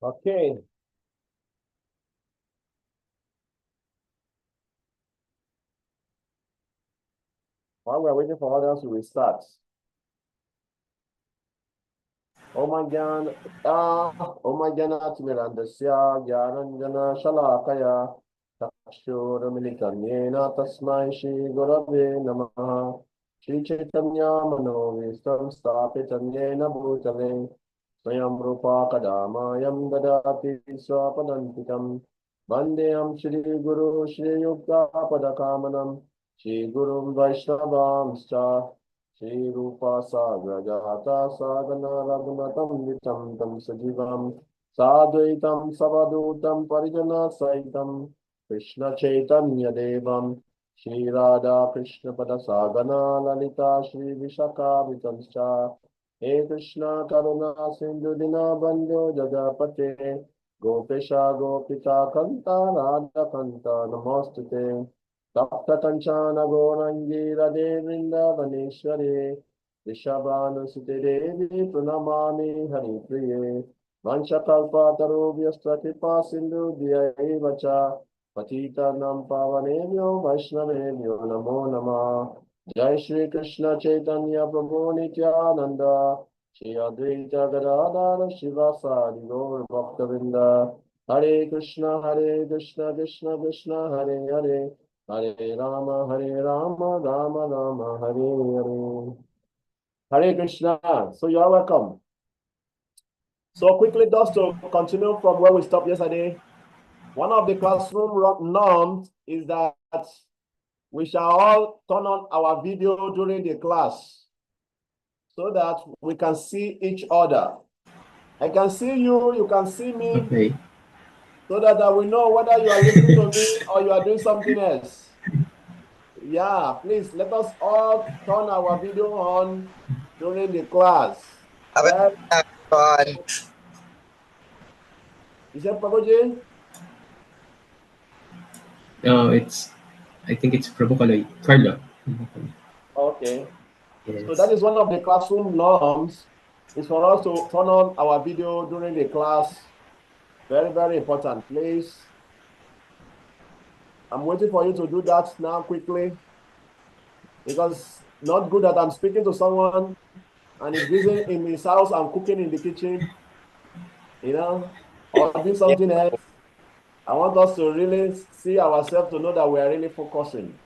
Okay. While we're waiting for others to restart. Oh my God. Oh my God. Mirandasya Gyaranjana Shalakaya Takshuramilikanyena Tasmai Shri Gurave Namaha Shri Chaitanya Manovistam Stapitanyena Bhutale Swayam Rupa Kadamayam Dadati Swapadantikam Vandeyam Shri Guru Shri Yukta Padakamanam Shri Guru Vaishnavamscha Shri Rupa Sagrajata Sagana Raghunatam Vitam Tam Sajivam Sadvaitam Savadutam Parijana Saitam Krishna Chaitanya Devam Shri Radha Krishna Pada Sagana Lalita Shri Vishaka Vitamscha He Krishna Karuna Sindhu Dina Bandhu Jagapate Gopesha Gopita Kanta Radha Kanta Namostute Tapta Kanchana Gorangi Radhe Vrindavaneshwari Rishabhanusute Devi Pranamani Hari Priye Vanchakalpa Tarubhyastra Kripa Sindhu Dhyaivacha Patita Nam Pavanebhyo Vaishnavebhyo Namo Namah Jai Shri Krishna Chaitanya Prabhu Nityananda Shri Advaita Gadadhara Shivasadi Gaur Bhaktavinda Hare Krishna Krishna Krishna Hare Hare Hare Rama, Rama Rama, Hare Hare. Hare Krishna. So you are welcome. So quickly, just to continue from where we stopped yesterday, one of the classroom norms is that we shall all turn on our video during the class so that we can see each other. I can see you, you can see me. Okay. So that we know whether you are listening to me or you are doing something else. Yeah, please let us all turn our video on during the class. Well, is that Pagoji? I think it's Prabhu Carlo. Okay. So that Yes. is one of the classroom norms, is for us to turn on our video during the class. Very, very important, please. I'm waiting for you to do that now quickly, because not good that I'm speaking to someone and he's busy in his house and cooking in the kitchen, or doing something else. I want us to really see ourselves to know that we are really focusing.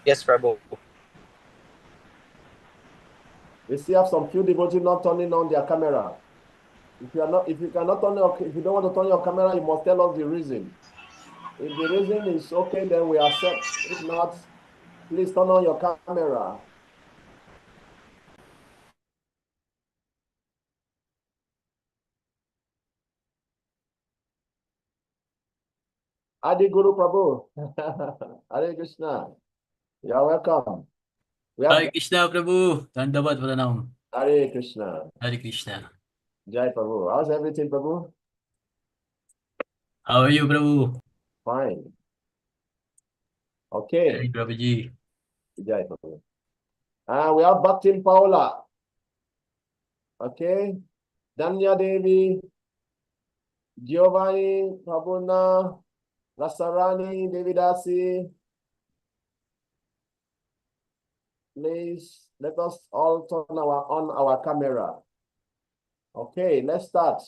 Yes, Prabhu. We still have some few devotees not turning on their camera. If you cannot turn if you don't want to turn your camera, you must tell us the reason. If the reason is okay, then we accept. If not, please turn on your camera. Adi Guru Prabhu. Hare Krishna. You are welcome. We have Hare Krishna Prabhu. Dandavat Pranam. Hare Krishna. Hare Krishna. Jai Prabhu. How's everything, Prabhu? How are you, Prabhu? Fine. Okay. Hey, Prabhuji. Jai Prabhu. We have Bhaktin Paula. Okay. Danya Devi, Giovanni, Prabhuna, Rasarani, Devidasi. Please let us all turn on our camera. Okay, let's start.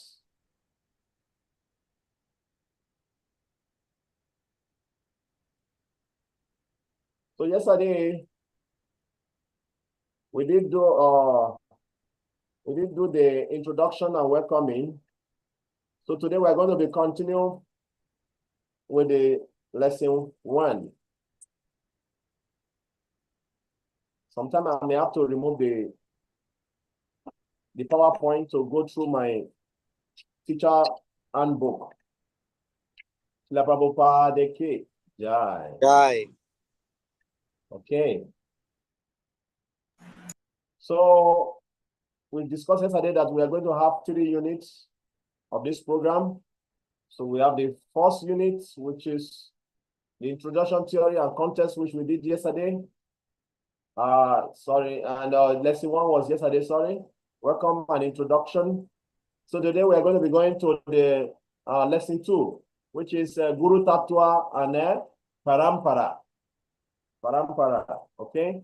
So yesterday we did do the introduction and welcoming. So today we're going to be continuing with the lesson 1. Sometime I may have to remove the PowerPoint to go through my teacher handbook. La Prabhupada Deke. Jai. Jai. Okay. So we discussed yesterday that we are going to have 3 units of this program. So we have the first unit, which is the introduction theory and context, which we did yesterday. Sorry, and lesson 1 was yesterday, sorry. Welcome and introduction. So today we are going to be going to the lesson 2, which is Guru Tattva and Parampara. Parampara, okay?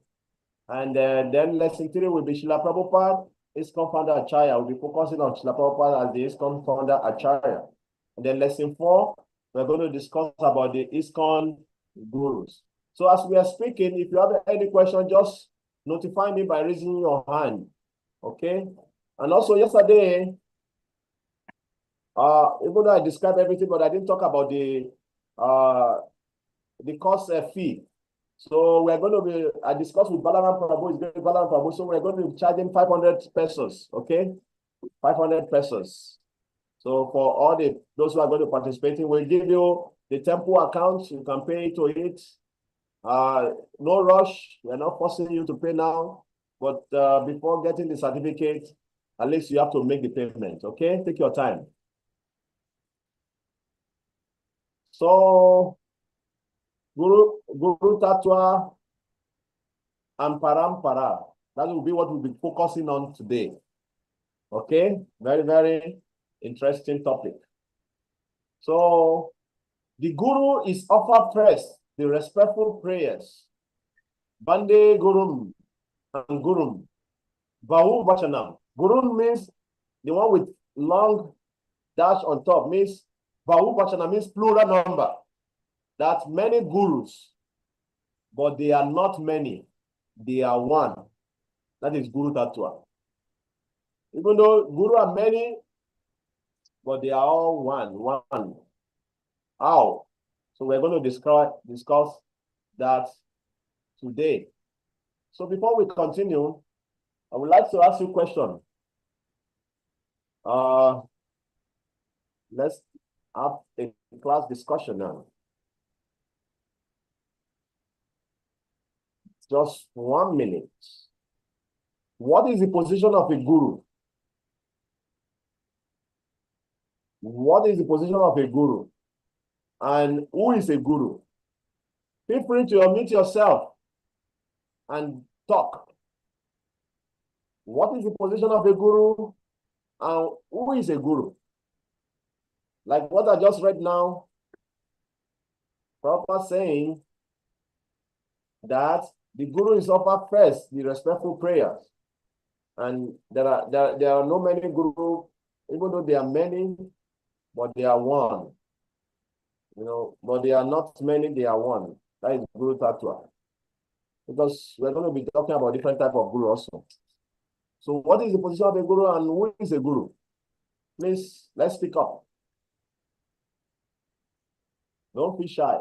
And then lesson 3 will be Srila Prabhupada, ISKCON founder Acharya. We'll be focusing on Srila Prabhupada as the ISKCON founder Acharya. And then lesson 4, we're going to discuss about the ISKCON gurus. So as we are speaking, if you have any question, just notify me by raising your hand, okay? And also yesterday, even though I described everything, but I didn't talk about the course fee. So we're going to be, I discussed with Balaram Prabhu, Balaram Prabhu, so we're going to be charging 500 pesos, okay? 500 pesos. So for all those who are going to participate, we'll give you the temple account, you can pay to it. No rush, we're not forcing you to pay now, but before getting the certificate, at least you have to make the payment, okay? Take your time. So, Guru Tattva and Parampara, that will be what we'll be focusing on today. Okay, very, very interesting topic. So, the Guru is offered first the respectful prayers. Bande Gurum and Gurum. Bahu Vachanam. Gurum means the one with long dash on top, means Bahu Vachanam means plural number. That's many gurus, but they are not many. They are one. That is Guru Tattva. Even though guru are many, but they are all one. How? So we're going to discuss that today. So before we continue, I would like to ask you a question. Let's have a class discussion now. Just 1 minute. What is the position of a guru? What is the position of a guru? And who is a guru? Feel free to unmute yourself and talk. What is the position of a guru? And who is a guru? Like what I just read now, Prabhupada saying that the guru is offered first the respectful prayers. And there are no many gurus, even though there are many, but they are one. You know, but they are not many, they are one. That is Guru Tattva. Because we're going to be talking about different type of guru also. So what is the position of a guru and who is a guru? Please, let's speak up. Don't be shy.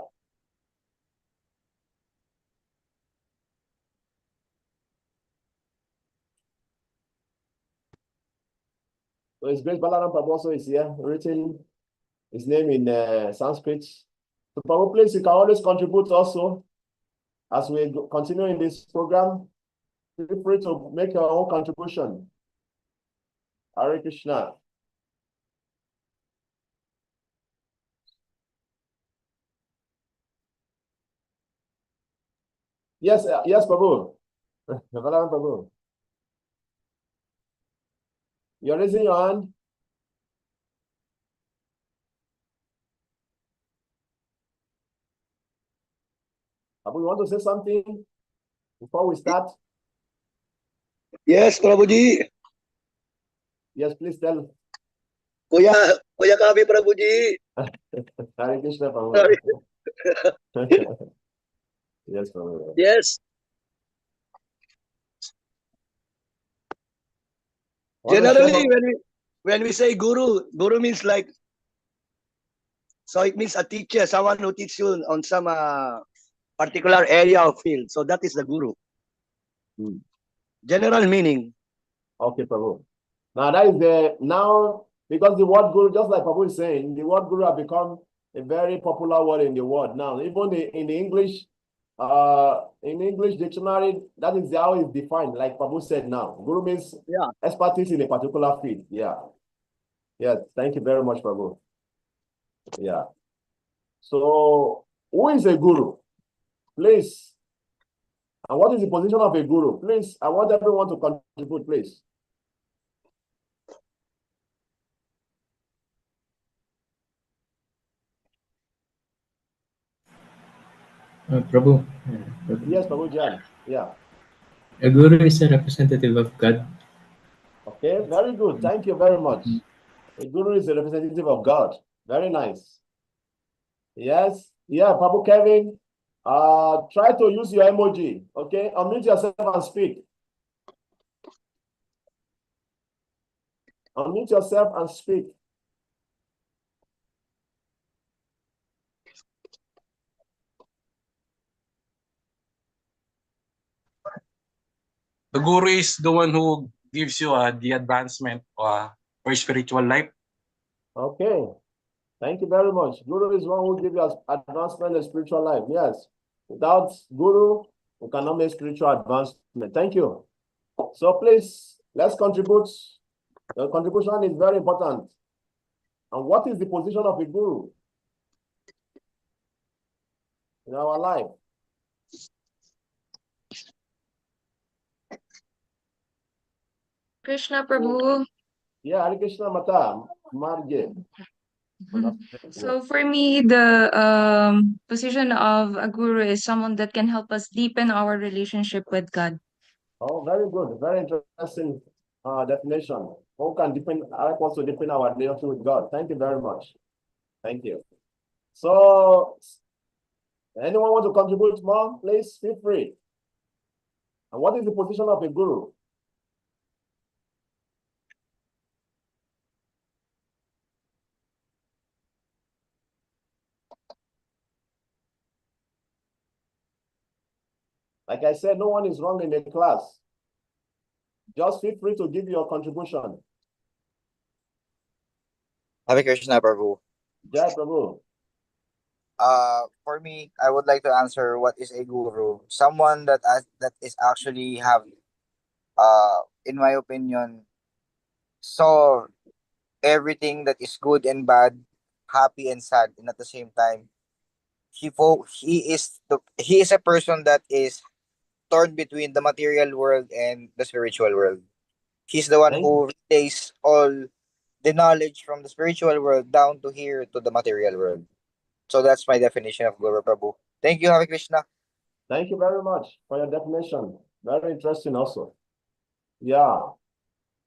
So His Grace Balaram Prabhu also is here, written his name in Sanskrit. So Prabhu, please, you can always contribute also as we continue in this program. Feel free to make your own contribution. Hare Krishna. Yes, yes, Prabhu. Balaram Prabhu. You're raising your hand. Prabhu, you want to say something before we start? Yes, Prabhuji. Yes, please tell. Kuya Kavi, Prabhuji. Hare Krishna, Prabhu. Sorry. Yes, Prabhu. Yes. Generally, when we say guru means like, so it means a teacher, someone who teaches you on some particular area of field. So that is the guru. General meaning. Okay, Prabhu. Now that is now because the word guru, just like Prabhu is saying, the word guru have become a very popular word in the world now. Even in the English dictionary, that is how it's defined. Like Prabhu said now, guru means expertise in a particular field. Yeah. Yeah. Thank you very much, Prabhu. Yeah. So who is a guru? Please. And what is the position of a guru? Please, I want everyone to contribute, please. Prabhu, Yes, Prabhu Jan. Yeah. a guru is a representative of God. Okay, very good. Thank you very much. A guru is a representative of God. Very nice. Yes. Yeah, Prabhu Kevin. Try to use your emoji. Okay, unmute yourself and speak. Unmute yourself and speak. The guru is the one who gives you the advancement for spiritual life. Okay. Thank you very much. Guru is one who gives us advancement in spiritual life. Yes. Without Guru, we cannot make spiritual advancement. Thank you. So please, let's contribute. The contribution is very important. And what is the position of a guru in our life? Krishna Prabhu. Yeah, Hare Krishna Mata, Marge. So for me, the position of a guru is someone that can help us deepen our relationship with God. Oh, very good. Very interesting definition. Who can help us to deepen our relationship with God? Thank you very much. Thank you. So, anyone want to contribute more? Please feel free. And what is the position of a guru? Like I said, no one is wrong in the class. Just feel free to give your contribution. Hare Krishna, Prabhu. Jai Prabhu. For me, I would like to answer what is a guru. Someone that is actually have, in my opinion, saw everything that is good and bad, happy and sad, and at the same time, he is a person that is torn between the material world and the spiritual world. He's the one Thank who relays all the knowledge from the spiritual world down to here to the material world. So that's my definition of Guru Prabhu. Thank you, Hare Krishna. Thank you very much for your definition. Very interesting also. Yeah.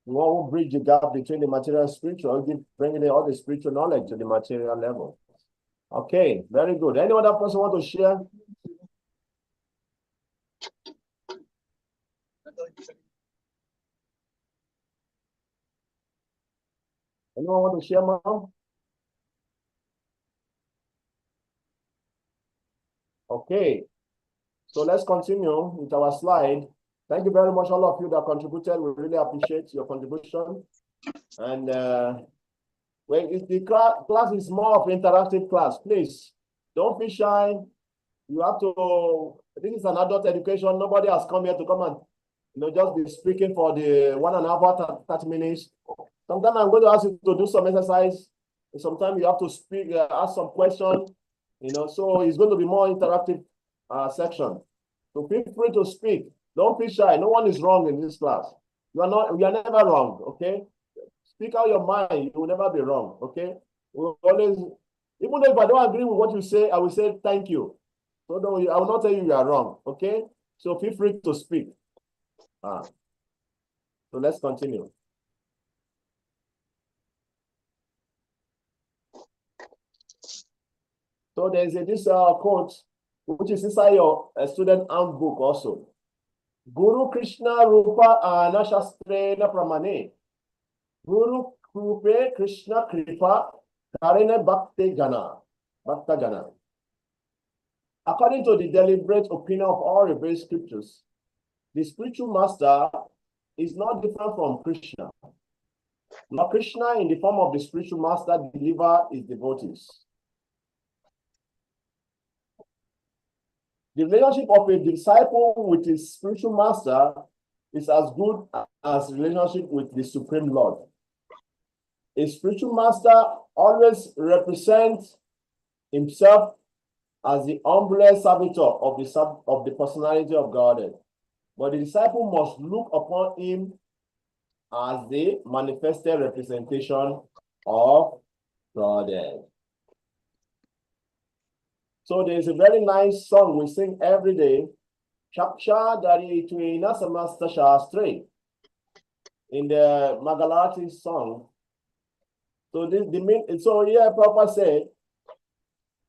We want to bridge the gap between the material and spiritual, bringing all the spiritual knowledge to the material level. Okay, very good. Any other person want to share? Anyone want to share more? Okay, so let's continue with our slide. Thank you very much, all of you that contributed. We really appreciate your contribution. And when the class is more of interactive class, please don't be shy. You have to, this is an adult education. Nobody has come here to come and just be speaking for the 1.5 hour, 30 minutes. Sometimes I'm going to ask you to do some exercise. Sometimes you have to speak, ask some questions. So it's going to be more interactive section. So feel free to speak. Don't be shy. No one is wrong in this class. You are never wrong. Okay. Speak out your mind. You will never be wrong. Okay. We'll always, even if I don't agree with what you say, I will say thank you. So I will not tell you are wrong. Okay. So feel free to speak. So let's continue. So there's this quote, which is inside your student handbook also. Guru Krishna Rupa Anashastre Pramane. Guru Krupe Krishna Kripa Karene Bhakti Gana. Bhakta Gana. According to the deliberate opinion of all revealed scriptures, the spiritual master is not different from Krishna. Now, Krishna, in the form of the spiritual master, deliver his devotees. The relationship of a disciple with his spiritual master is as good as relationship with the Supreme Lord. A spiritual master always represents himself as the humblest servitor of the personality of God. But the disciple must look upon him as the manifested representation of God. So there's a very nice song we sing every day. Shaksha Dari Tuina Samasta Shastre. In the Magalati song. So so here Prabhupada said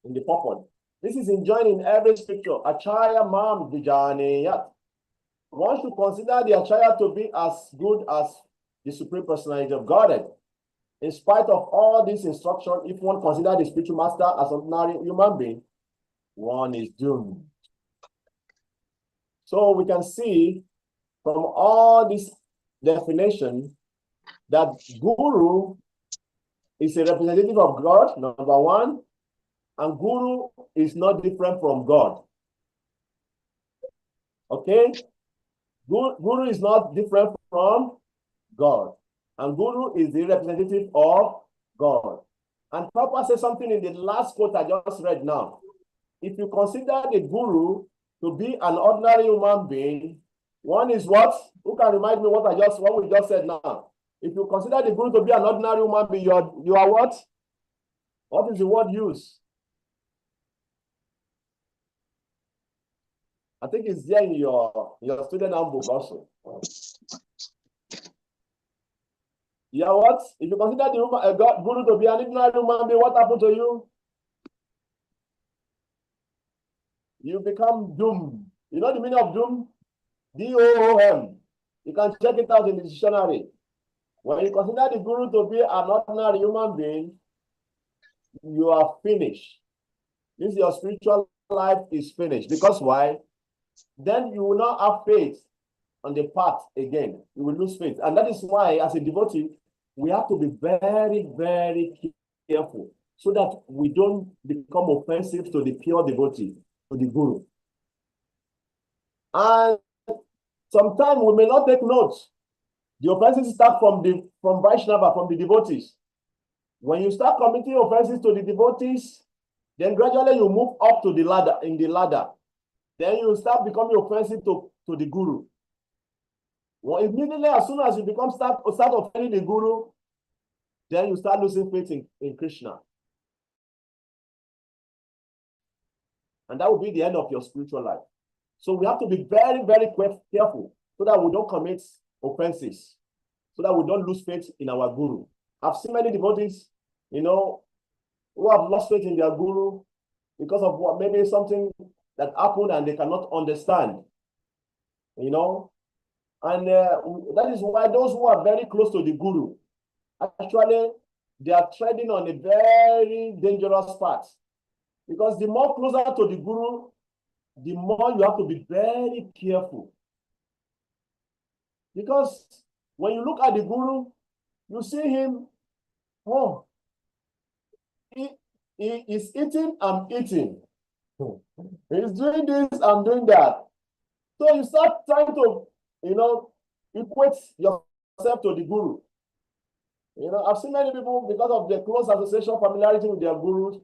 in the purport, this is enjoined in every scripture. Achaya mam vijaneyat. One should consider the Achaya to be as good as the Supreme Personality of Godhead. In spite of all this instruction, if one considers the spiritual master as an ordinary human being, one is doomed. So we can see from all this definition that Guru is a representative of God, number one, and Guru is not different from God. Okay? Guru is not different from God. And Guru is the representative of God. And Prabhupada says something in the last quote I just read now. If you consider the Guru to be an ordinary human being, one is what? Who can remind me what we just said now? If you consider the Guru to be an ordinary human being, you are what? What is the word used? I think it's there in your student handbook also. Yeah, what? If you consider the Guru to be an ordinary human being, what happened to you? You become doomed. You know the meaning of doom? D-O-O-M. You can check it out in the dictionary. When you consider the Guru to be an ordinary human being, you are finished. This your spiritual life is finished. Because why? Then you will not have faith on the path again. You will lose faith. And that is why, as a devotee, we have to be very, very careful so that we don't become offensive to the pure devotee, to the Guru. And sometimes we may not take notes. The offenses start from Vaishnava, from the devotees. When you start committing offenses to the devotees, then gradually you move up to the ladder, in the ladder. Then you start becoming offensive to the Guru. Well, immediately, as soon as you start offending the Guru, then you start losing faith in Krishna. And that will be the end of your spiritual life. So we have to be very, very careful so that we don't commit offenses, so that we don't lose faith in our Guru. I've seen many devotees, who have lost faith in their Guru because of what, maybe something that happened and they cannot understand, And that is why those who are very close to the Guru, actually, they are treading on a very dangerous path. Because the more closer to the Guru, the more you have to be very careful. Because when you look at the Guru, you see him, he is eating, I'm eating. He's doing this, I'm doing that. So you start trying to, equate yourself to the Guru. I've seen many people, because of their close association, familiarity with their Gurus,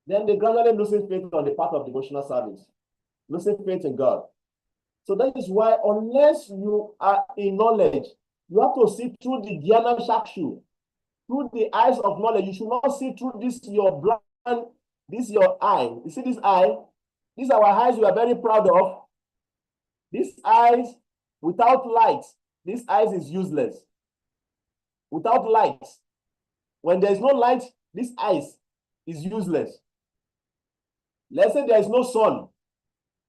then they gradually losing faith on the path of devotional service, losing faith in God. So that is why, unless you are in knowledge, you have to see through the Jnana Chakshu, through the eyes of knowledge. You should not see through this your blind, this your eye. You see this eye? These are our eyes we are very proud of. These eyes, without light, this eyes is useless. Without light, when there is no light, this eyes is useless. Let's say there is no sun,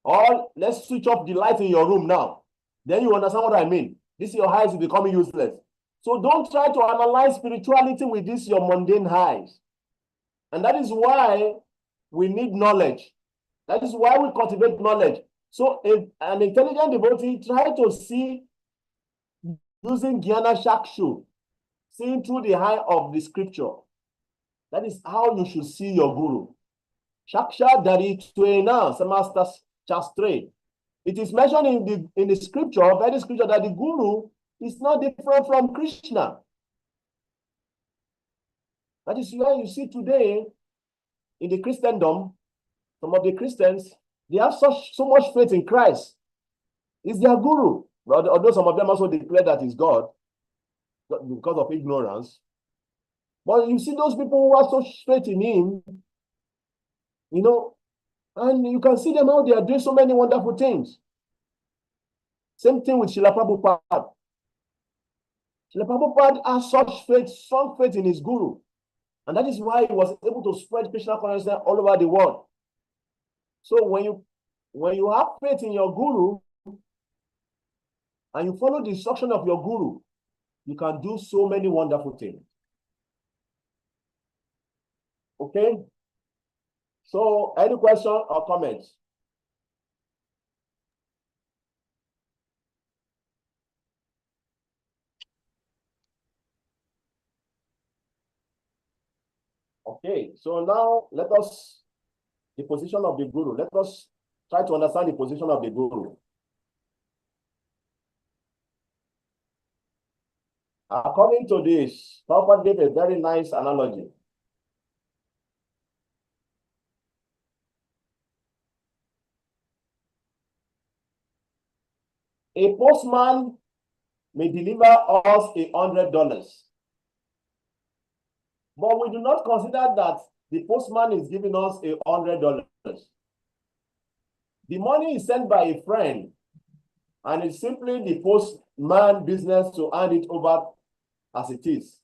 or let's switch off the light in your room now. Then you understand what I mean. This your eyes is becoming useless. So don't try to analyze spirituality with this your mundane eyes. And that is why we need knowledge. That is why we cultivate knowledge. So an intelligent devotee try to see using Jnana Chakshu, seeing through the eye of the scripture. That is how you should see your Guru. Shaksha Dari Tuena Samasta Shastre. It is mentioned in the scripture, very scripture, that the Guru is not different from Krishna. That is why you see today in the Christendom, some of the Christians, they have so much faith in Christ. He's their Guru. Although some of them also declare that he's God because of ignorance. But you see those people who have so faith in him, And you can see them how they are doing so many wonderful things. Same thing with Srila Prabhupada. Srila Prabhupada has such faith, strong faith in his guru. And that is why he was able to spread Krishna consciousness all over the world. So when you have faith in your guru and you follow the instruction of your guru, you can do so many wonderful things. Okay? So any question or comments? Okay, so now let us, the position of the guru. Let us try to understand the position of the guru. According to this, Prabhupada gave a very nice analogy. A postman may deliver us $100, but we do not consider that the postman is giving us $100. The money is sent by a friend, and it's simply the postman business to hand it over as it is,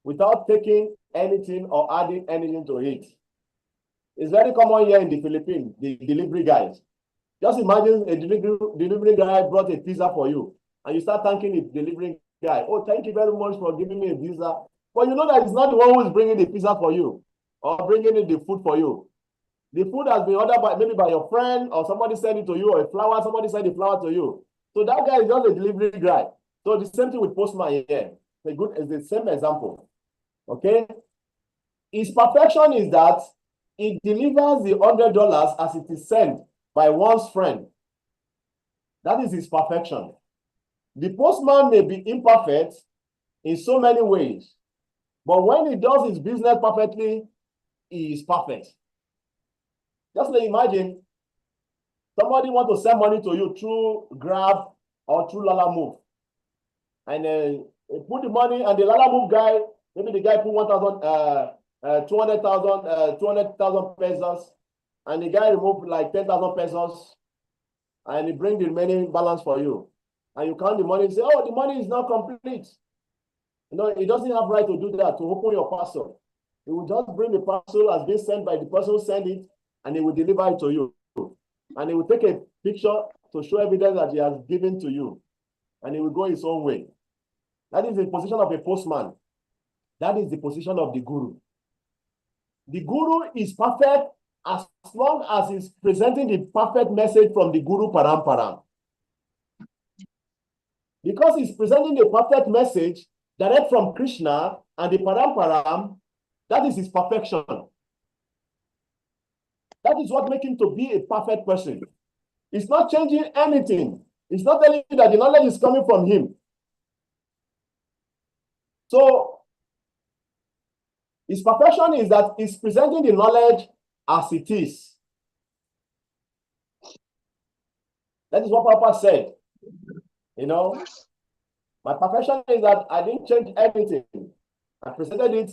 without taking anything or adding anything to it. It's very common here in the Philippines, the delivery guys. Just imagine a delivery guy brought a pizza for you, and you start thanking the delivery guy. Oh, thank you very much for giving me a pizza. But you know that it's not the one who is bringing the pizza for you or bringing in the food for you. The food has been ordered by maybe by your friend, or somebody sent it to you, or a flower, somebody sent the flower to you. So that guy is just a delivery guy. So the same thing with postman here. It's the same example. Okay? His perfection is that it delivers the $100 as it is sent by one's friend. That is his perfection. The postman may be imperfect in so many ways, but when he does his business perfectly, he is perfect. Just like imagine somebody want to send money to you through Grab or through Lalamove, and put the money, and the Lalamove guy, maybe the guy put 200,000 pesos, and the guy removed like 10,000 pesos, and he bring the remaining balance for you, and you count the money and say, oh, the money is not complete. You know, he doesn't have right to do that, to open your parcel. He will just bring the parcel as being sent by the person who sent it, and he will deliver it to you. And he will take a picture to show evidence that he has given to you, and he will go his own way. That is the position of a postman. That is the position of the guru. The guru is perfect as long as he's presenting the perfect message from the Guru Paramparam. Because he's presenting the perfect message direct from Krishna and the Paramparam, that is his perfection. That is what makes him to be a perfect person. It's not changing anything. It's not telling you that the knowledge is coming from him. So, his perfection is that he's presenting the knowledge as it is. That is what Papa said. You know, my perfection is that I didn't change anything. I presented it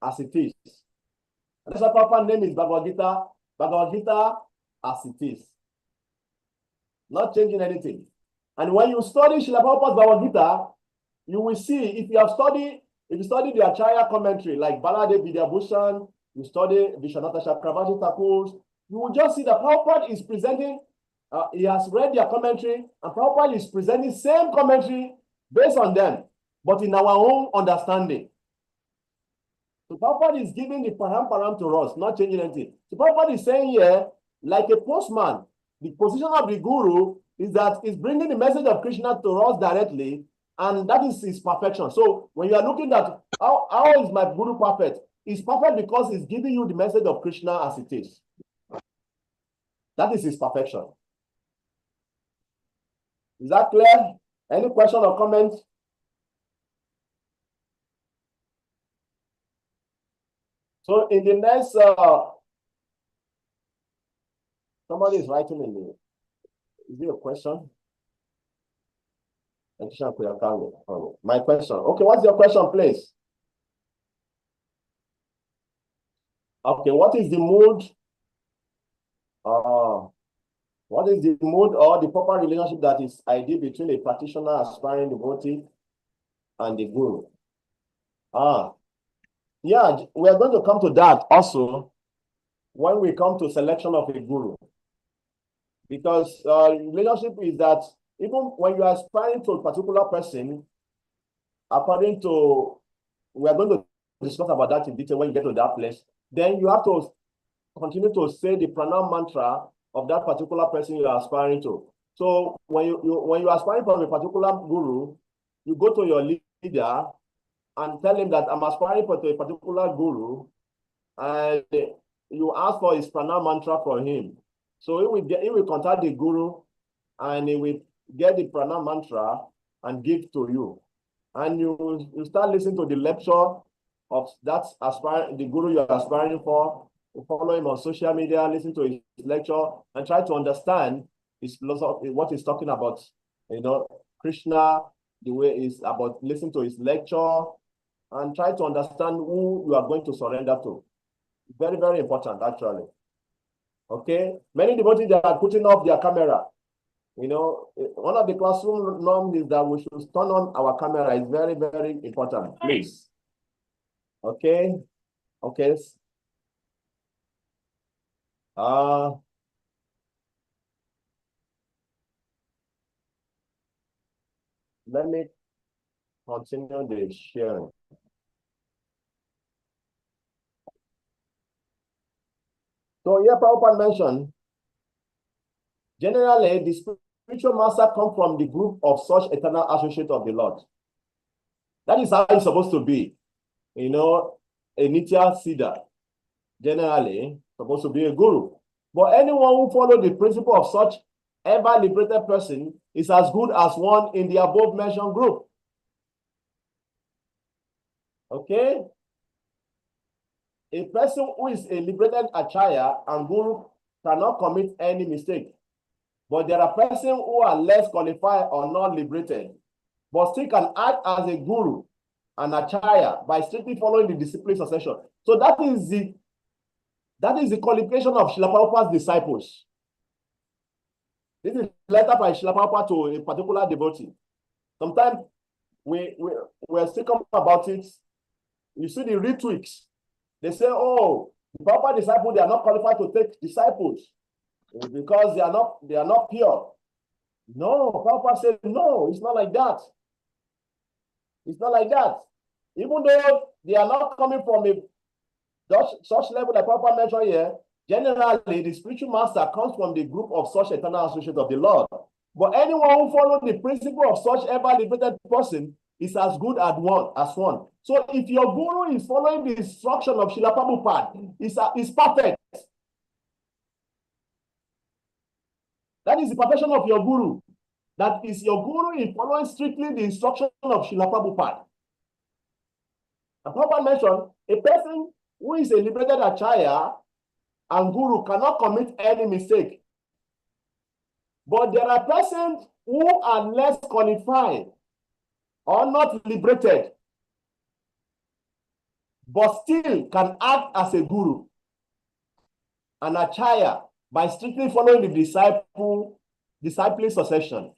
as it is. And that's why Papa's name is Bhagavad Gita as it is. Not changing anything. And when you study Srila Prabhupada's Bhagavad Gita, you will see, if you study the Acharya commentary, like Baladev Vidyabhushan, you study Vishwanatha Chakravarti Thakur, you will just see that Prabhupada is presenting, he has read their commentary, and Prabhupada is presenting same commentary based on them, but in our own understanding. So Prabhupada is giving the paramparam to us, not changing anything. So Prabhupada is saying here, like a postman, the position of the guru is that he's bringing the message of Krishna to us directly, and that is his perfection. So when you are looking at how is my guru perfect, he's perfect because he's giving you the message of Krishna as it is. That is his perfection. Is that clear? Any question or comment? So in the next, somebody is writing in the, is there a question? My question. Okay, what's your question, please? Okay, what is the mood What is the mode or the proper relationship that is ideal between a practitioner, aspiring devotee, and the guru? Yeah, we are going to come to that also when we come to selection of a guru. Because relationship is that even when you are aspiring to a particular person, according to, we are going to discuss about that in detail when you get to that place, then you have to continue to say the pranam mantra of that particular person you are aspiring to. So when you are aspiring from a particular guru, you go to your leader and tell him that I'm aspiring for a particular guru, and you ask for his pranam mantra from him. So he will contact the guru and he will get the pranam mantra and give to you. And you start listening to the lecture of that the guru you're aspiring for. You follow him on social media, listen to his lecture, and try to understand his philosophy, what he's talking about. Krishna, the way is about listening to his lecture, and try to understand who you are going to surrender to. Very, very important, actually. Okay, many devotees that are putting off their camera. One of the classroom norms is that we should turn on our camera. It's very, very important. Please. Okay. Okay. Let me continue the sharing. So here Prabhupada mentioned, generally, the spiritual master comes from the group of such eternal associates of the Lord. That is how it's supposed to be. A Nitya Siddha, generally, supposed to be a guru. But anyone who follows the principle of such ever liberated person is as good as one in the above mentioned group. Okay? A person who is a liberated acharya and guru cannot commit any mistake. But there are persons who are less qualified or not liberated, but still can act as a guru and acharya by strictly following the discipline succession. So that is the qualification of Srila Prabhupada's disciples. This is letter by Srila Prabhupada to a particular devotee. Sometimes we're still about it. You see the retweets. They say, oh, the Prabhupada disciples, they are not qualified to take disciples because they are not pure. No, Prabhupada said, no, it's not like that. It's not like that. Even though they are not coming from a such level that Prabhupada mentioned here, generally the spiritual master comes from the group of such eternal associates of the Lord. But anyone who follows the principle of such ever liberated person is as good as one. So if your guru is following the instruction of Srila Prabhupada, is perfect. That is the perfection of your guru. That is your guru in following strictly the instruction of Srila Prabhupada. And Prabhupada mentioned, a person who is a liberated acharya and guru cannot commit any mistake. But there are persons who are less qualified or not liberated, but still can act as a guru, an acharya, by strictly following the disciple succession.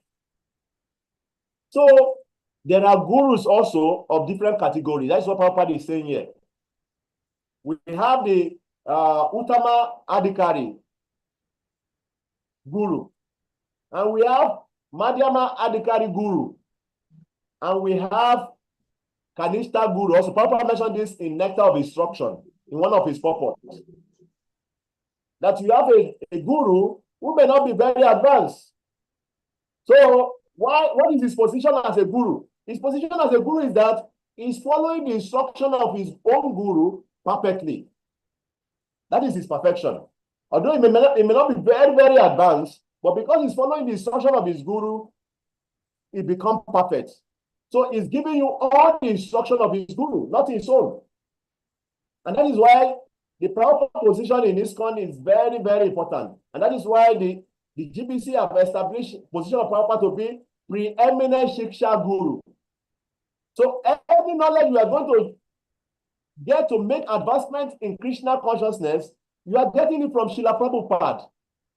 So there are gurus also of different categories. That's what Prabhupada is saying here. We have the Uttama Adhikari guru, and we have Madhyama Adhikari guru, and we have Kanishta guru. Also, Prabhupada mentioned this in Nectar of Instruction in one of his purports. That you have a guru who may not be very advanced. So what is his position as a guru? His position as a guru is that he's following the instruction of his own guru perfectly. That is his perfection. Although it may not be very, very advanced, but because he's following the instruction of his guru, it becomes perfect. So he's giving you all the instruction of his guru, not his own. And that is why the proper position in ISKCON is very, very important. And that is why the GBC have established position of Prabhupada to be preeminent Shiksha Guru. So every knowledge you are going to get to make advancement in Krishna consciousness, you are getting it from Srila Prabhupada.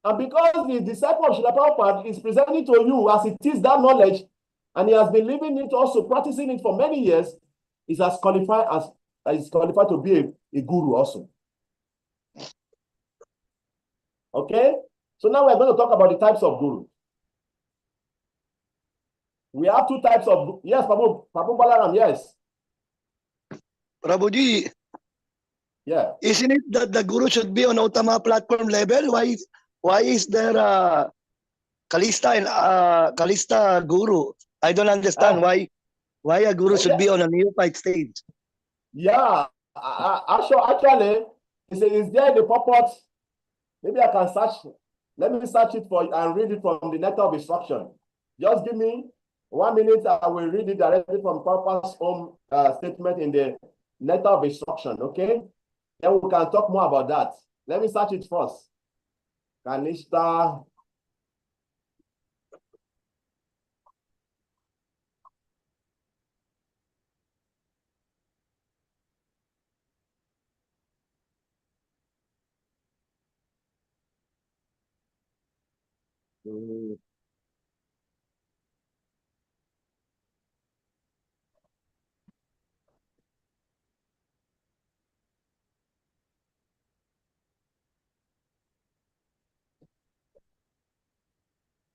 And because the disciple of Srila Prabhupada is presenting to you as it is that knowledge, and he has been living it also, practicing it for many years, is qualified to be a guru also. Okay? So now we're going to talk about the types of guru. We have two types of, yes, Prabhu Balaram, yes. Prabhuji, Yeah. isn't it that the guru should be on Uttama platform level? Why is there Kalista and Kalista guru? I don't understand why a guru should be on a neophyte stage. Yeah, actually, is there the purport? Maybe I can search. Let me search it for and read it from the Nectar of Instruction. Just give me 1 minute. I will read it directly from Papa's own statement in the Nectar of Instruction. Okay, then we can talk more about that. Let me search it first. Kanishta.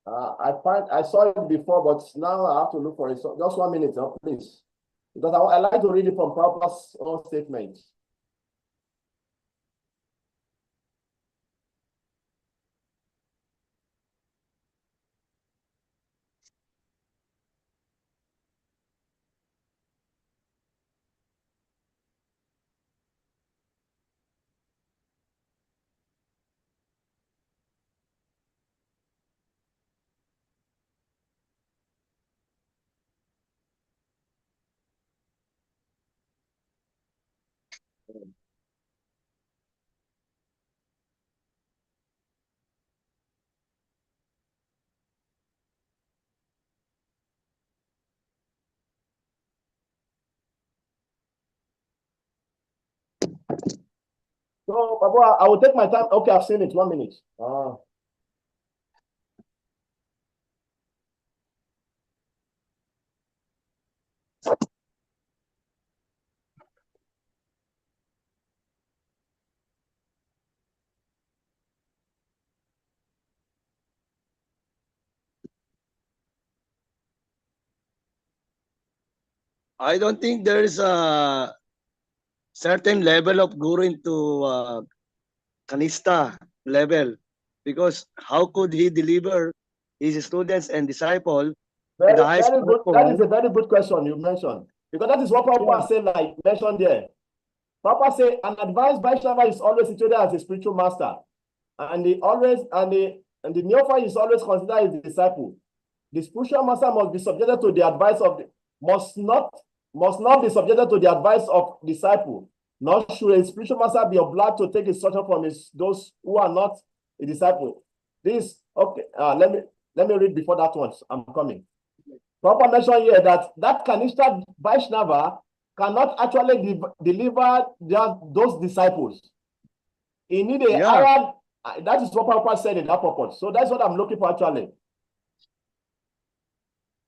I saw it before, but now I have to look for it. So just 1 minute, please, because I like to read it from Papa's own statement. So, Papa, I will take my time. Okay, I've seen it. 1 minute. I don't think there is a certain level of guru into Kanista level, because how could he deliver his students and disciple in the highest Very good. That is platform? a very good question you mentioned, because that is what Papa said, like mentioned there. Papa said an advanced Vaishnava is always situated as a spiritual master, and the neophyte is always considered his disciple. The spiritual master must be subjected to the advice of the, must not be subjected to the advice of disciple. Nor should a spiritual master be obliged to take instruction from those who are not a disciple. This okay. Let me read before that one. I'm coming. Papa mentioned here that Kanishta Vaishnava cannot actually deliver those disciples. He need a higher. That is what Papa said in that purport. So that's what I'm looking for actually.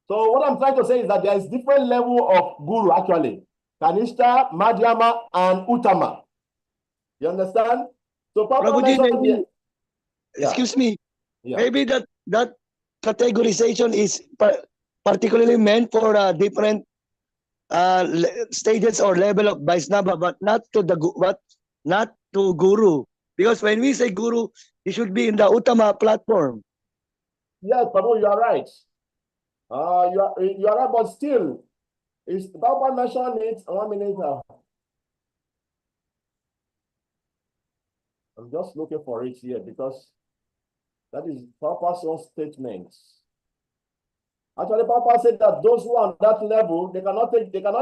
So what I'm trying to say is that there is different level of guru actually. Kanishta, Madhyama, and Uttama. You understand? So Papa Prabhuji, mentioned maybe, yeah. excuse me, Yeah. maybe that categorization is particularly meant for different stages or level of Vaishnava, but not to guru. Because when we say guru, he should be in the Uttama platform. Yes, Prabhu, you are right. You are right, but still, is Papa mentioned it 1 minute. I'm just looking for it here because that is Papa's own statement. Actually, Papa said that those who are on that level, they cannot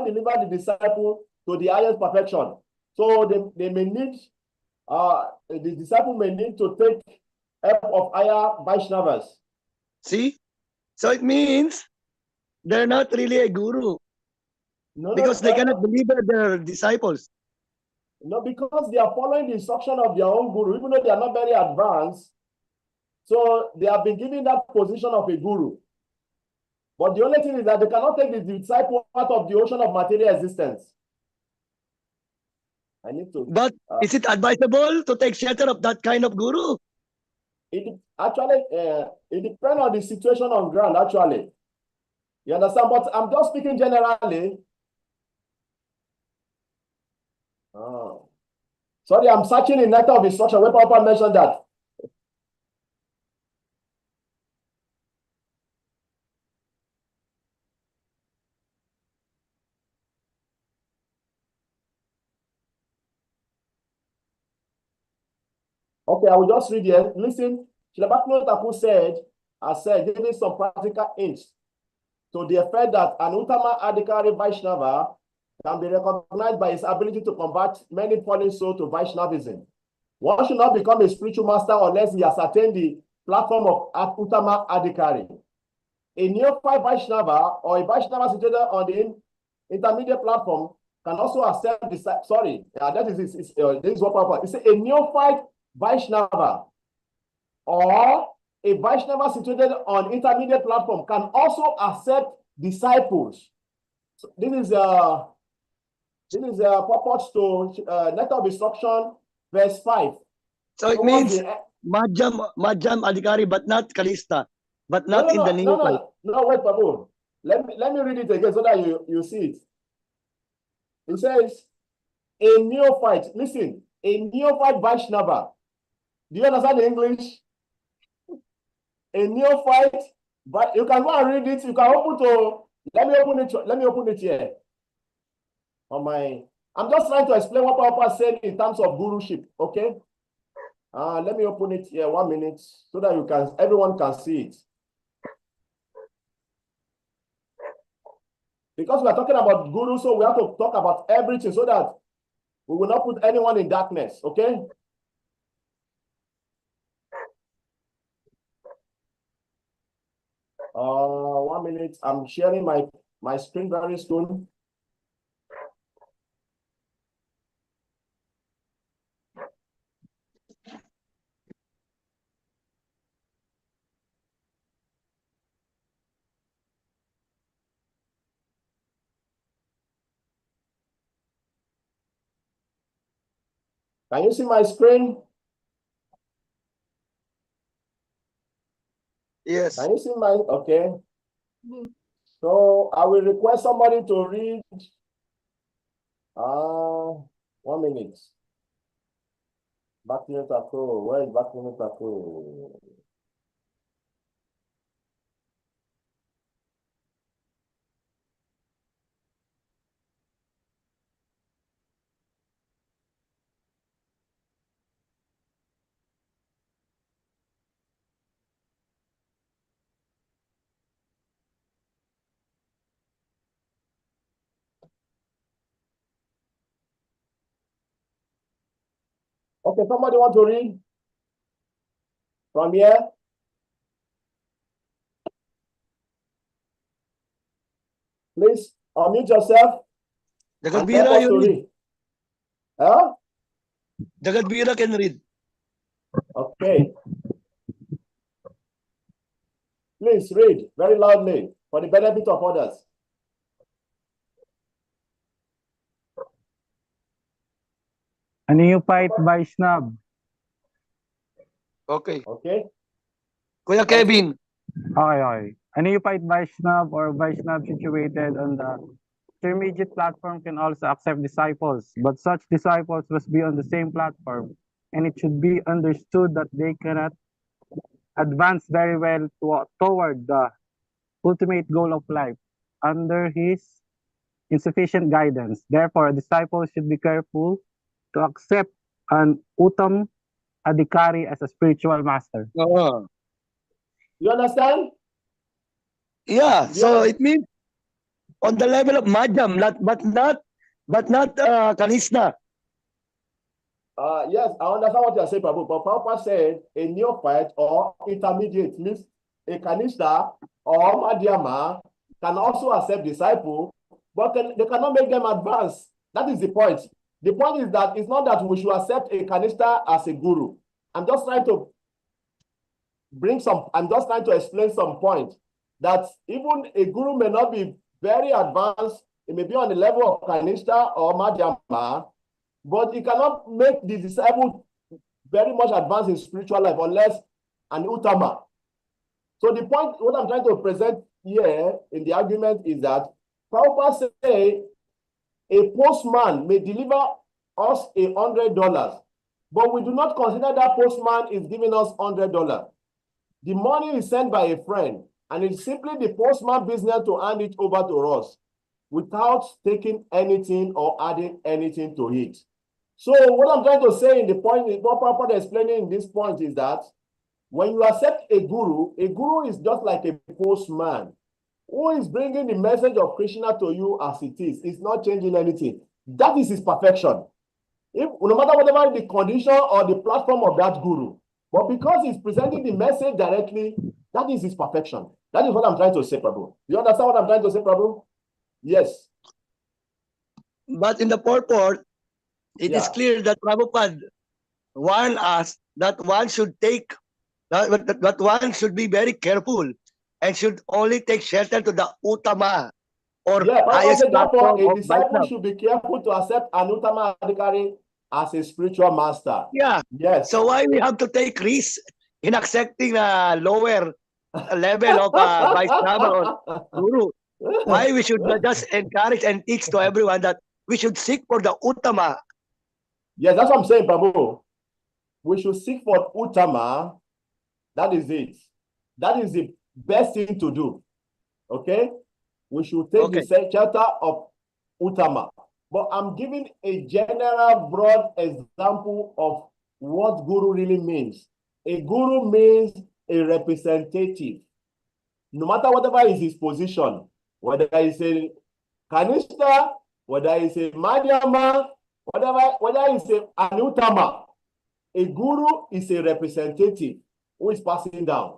deliver the disciple to the highest perfection. So they may need, the disciple may need to take help of higher Vaishnavas. See? So it means they're not really a guru. Because they cannot deliver their disciples. No, because they are following the instruction of their own guru, even though they are not very advanced. So they have been given that position of a guru. But the only thing is that they cannot take the disciple out of the ocean of material existence. I need to. But is it advisable to take shelter of that kind of guru? It actually, it depends on the situation on ground, actually. You understand? But I'm just speaking generally. Sorry, I'm searching in letter of instruction where Papa mentioned that. Okay, I will just read here. Listen, Shilabakno Taku said, giving some practical hints to the effect that an Uttama Adhikari Vaishnava can be recognized by his ability to combat many fallen souls to Vaishnavism. One should not become a spiritual master unless he has attained the platform of Uttama Adhikari. A neophyte Vaishnava or a Vaishnava situated on the intermediate platform can also accept the this is what Papa. It's a neophyte Vaishnava or a Vaishnava situated on intermediate platform can also accept disciples. So this is purport to letter of instruction, verse 5. So it means Madhyam Adhikari, but not Kalista, but not in the neophyte. No, wait, Babu. Let me read it again so that you see it. It says, a neophyte. Listen, a neophyte Vaishnava. Do you understand the English? A neophyte, but you can go and read it. You can open to. Let me open it here. I'm just trying to explain what Papa said in terms of guruship. Okay. Let me open it here 1 minute so that everyone can see it. Because we are talking about guru, so we have to talk about everything so that we will not put anyone in darkness. Okay. 1 minute. I'm sharing my screen very soon. Can you see my screen? Yes. Can you see my, okay. So I will request somebody to read 1 minute. Bhaktivinoda Thakur. Where is Bhaktivinoda Thakur? Okay, somebody want to read from here? Please unmute yourself. Jagadbira, you read. Read. Huh? Jagadbira can read. Okay. Please read very loudly for the benefit of others. A neophyte Vaishnav. Okay. Okay. Kuya Kevin. Okay. A neophyte Vaishnav or Vaishnav situated on the intermediate platform can also accept disciples, but such disciples must be on the same platform, and it should be understood that they cannot advance very well toward the ultimate goal of life under his insufficient guidance. Therefore, disciples should be careful to accept an Uttam Adhikari as a spiritual master. You understand? Yeah. So it means on the level of Madhyam, but not Kanishna. Yes, I understand what you're saying, Prabhu. But Prabhupada said a neophyte or intermediate means a Kanishta or Madhyama can also accept disciple, but they cannot make them advance. That is the point. The point is that it's not that we should accept a Kanishta as a guru. I'm just trying to. bring some, I'm just trying to explain some point that even a guru may not be very advanced. It may be on the level of Kanishta or Madhyama, but he cannot make the disciple very much advanced in spiritual life unless an Uttama. So the point, what I'm trying to present here in the argument is that Prabhupada say a postman may deliver us $100, but we do not consider that postman is giving us $100. The money is sent by a friend, and it's simply the postman business to hand it over to us without taking anything or adding anything to it. So what I'm trying to say in the point, what Prabhupada explaining in this point is that when you accept a guru is just like a postman who is bringing the message of Krishna to you as it is. It's not changing anything. That is his perfection. No matter whatever the condition or the platform of that guru, but because he's presenting the message directly, that is his perfection. That is what I'm trying to say, Prabhu. You understand what I'm trying to say, Prabhu? Yes. But in the purport, it is clear that Prabhupada warned us that one should take, that one should be very careful and should only take shelter to the Uttama or highest platform a of disciple Vaishnava. should be careful to accept an Uttama Adhikari as a spiritual master. Yeah. Yes. So why we have to take risks in accepting a lower level of Vaishnava or Guru? Why we should just encourage and teach to everyone that we should seek for the Uttama? Yes, that's what I'm saying, Prabhu. We should seek for Uttama. That is it. That is the best thing to do. Okay? We should take the shelter of Uttama. But I'm giving a general, broad example of what guru really means. A guru means a representative. No matter whatever is his position, whether it's a Kanishta, whether it's a Madhyama, whether it's an Uttama, a guru is a representative who is passing down.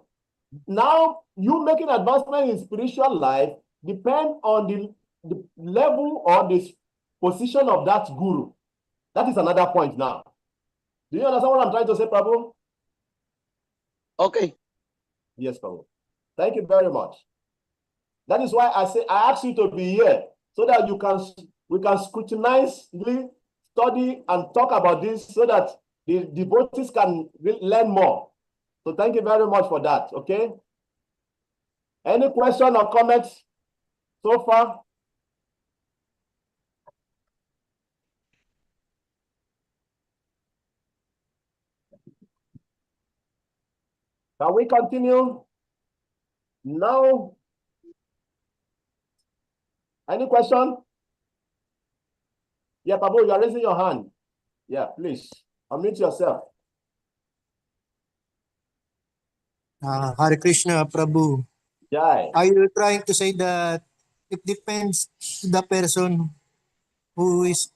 Now, you making advancement in spiritual life depend on the level or the position of that guru. That is another point now. Do you understand what I'm trying to say, Prabhu? Okay. Yes, Prabhu. Thank you very much. That is why I asked you to be here so that we can scrutinizely study and talk about this so that the devotees can learn more. So thank you very much for that. Okay. Any question or comments so far? Can we continue? No. Any question? Yeah, Prabhu, you are raising your hand. Yeah, please unmute yourself. Hare Krishna, Prabhu. Jai. Are you trying to say that it depends the person who is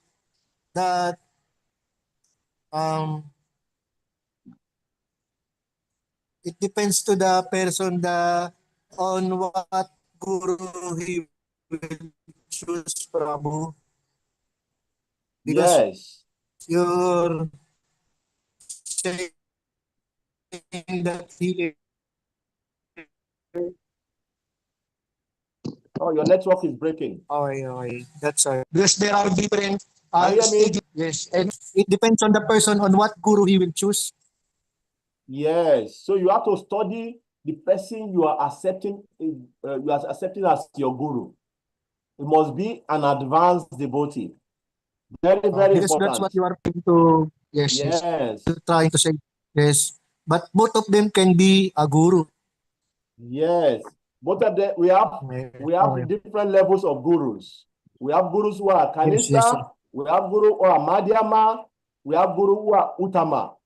that it depends to the person on what guru he will choose, Prabhu? Because yes, you're saying that he. Oh, your network is breaking. Okay. That's all. Because there are different Can you hear me? stages. Yes, and it depends on the person on what guru he will choose. Yes, so you have to study the person you are accepting. You are accepting as your guru. It must be an advanced devotee. Very, very because important. that's what you are trying to. Yes. You're trying to say. Yes, but both of them can be a guru. Yes, both of them. We have different levels of gurus. We have gurus who are Kanishta. Yes. We have guru who are Madhyama. We have guru who are Uttama.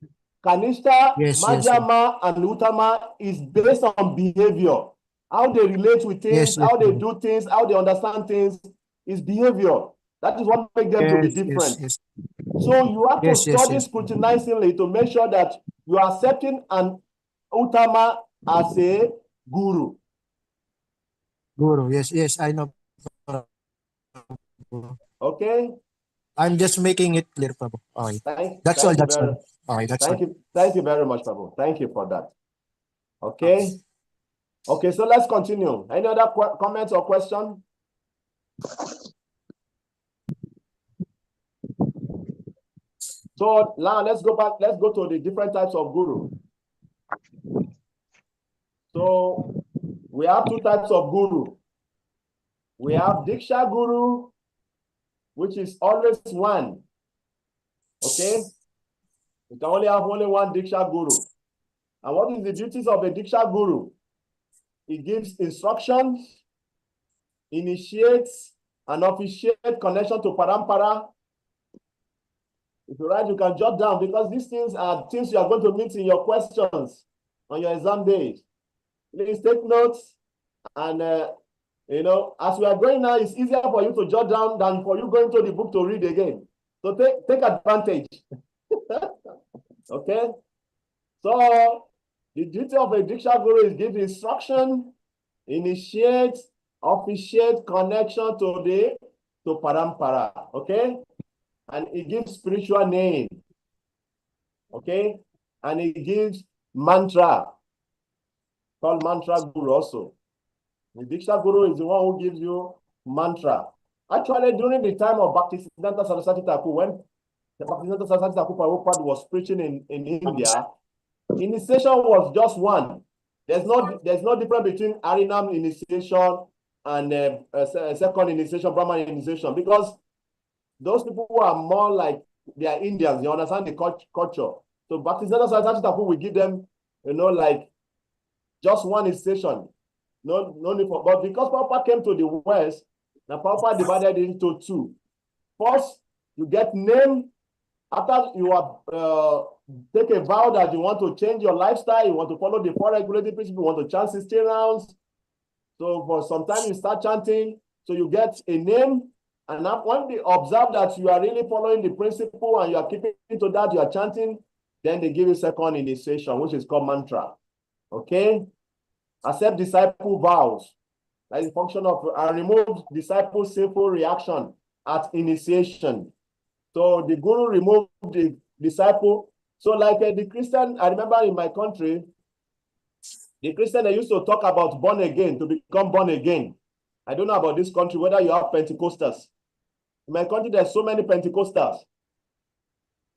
Kanishta, Madhyama, and Uttama is based on behavior. How they relate with things, how they do things, how they understand things is behavior. That is what makes them to be different. So you have to study scrutinizingly to make sure that you are accepting an Uttama as a guru. Yes, I know. Okay. I'm just making it clear, Prabhu. Okay. That's all. Okay, that's all. Thank you very much, Prabhu. Thank you for that. Okay. Okay, so let's continue. Any other comments or question? So now let's go back. Let's go to the different types of guru. So we have two types of guru. We have Diksha Guru, which is always one. Okay? You can only have only one Diksha Guru. And what is the duties of a Diksha Guru? He gives instructions, initiates, and officiate connection to Parampara. If you write, you can jot down because these things are things you are going to meet in your questions on your exam days. Please take notes, and you know, as we are going now, it's easier for you to jot down than for you going to the book to read again. So take advantage. Okay. So the duty of a Diksha Guru is give instruction, initiate, officiate connection to Parampara. Okay. And it gives spiritual name. Okay. And it gives mantra, called mantra guru also. The Diksha Guru is the one who gives you mantra. Actually, during the time of Bhaktisiddhanta Saraswati Thakur, when the Bhaktisiddhanta Saraswati Thakur Prabhupada was preaching in India, initiation was just one. There's no difference between Harinam initiation and second initiation, Brahman initiation, because those people who are more like they are Indians, they understand the culture. So Bhaktisiddhanta Saraswati Thakur will give them, you know, like just one initiation. No need for, but because Prabhupada came to the West, now Prabhupada divided it into two. First, you get name. After you have take a vow that you want to change your lifestyle, you want to follow the four regulating principles, you want to chant 16 rounds. So for some time you start chanting, so you get a name, and when they observe that you are really following the principle and you are keeping to that, you are chanting, then they give you second initiation, which is called mantra. Okay? Accept disciple vows. That is the function of remove disciple sinful reaction at initiation. So the guru removed the disciple. So like the Christian, I remember in my country, the Christian, they used to talk about born again, to become born again. I don't know about this country, whether you have Pentecostals. In my country, there's so many Pentecostals.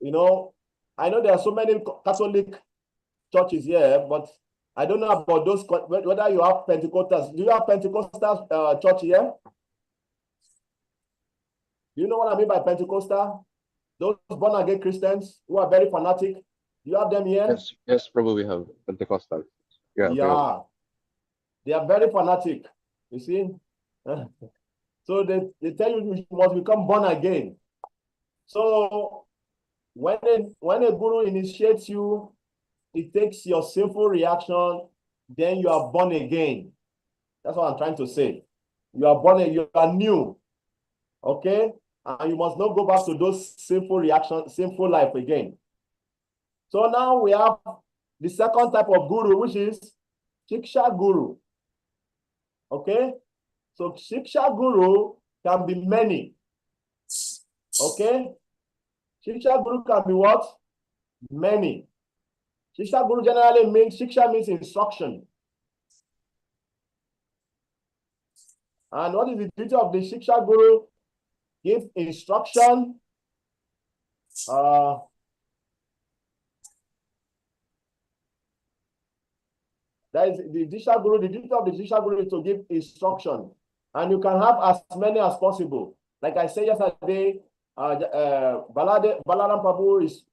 You know, I know there are so many Catholic churches here, but I don't know about those, whether you have Pentecostals. Do you have Pentecostal church here? Do you know what I mean by Pentecostal? Those born-again Christians who are very fanatic. Do you have them here? Yes, probably we have Pentecostal. Yeah. They are very fanatic. You see? So they tell you you must become born again. So when a guru initiates you, it takes your sinful reaction, then you are born again. That's what I'm trying to say. You are born again, you are new. Okay? And you must not go back to those sinful reactions, sinful life again. So now we have the second type of guru, which is Shiksha Guru. Okay? So Shiksha Guru can be many. Okay? Shiksha Guru can be what? Many. Shiksha Guru generally means, Shiksha means instruction. And what is the duty of the Shiksha Guru? Give instruction. That is the Diksha Guru. The duty of the Diksha Guru is to give instruction. And you can have as many as possible. Like I said yesterday, Balaram Prabhu is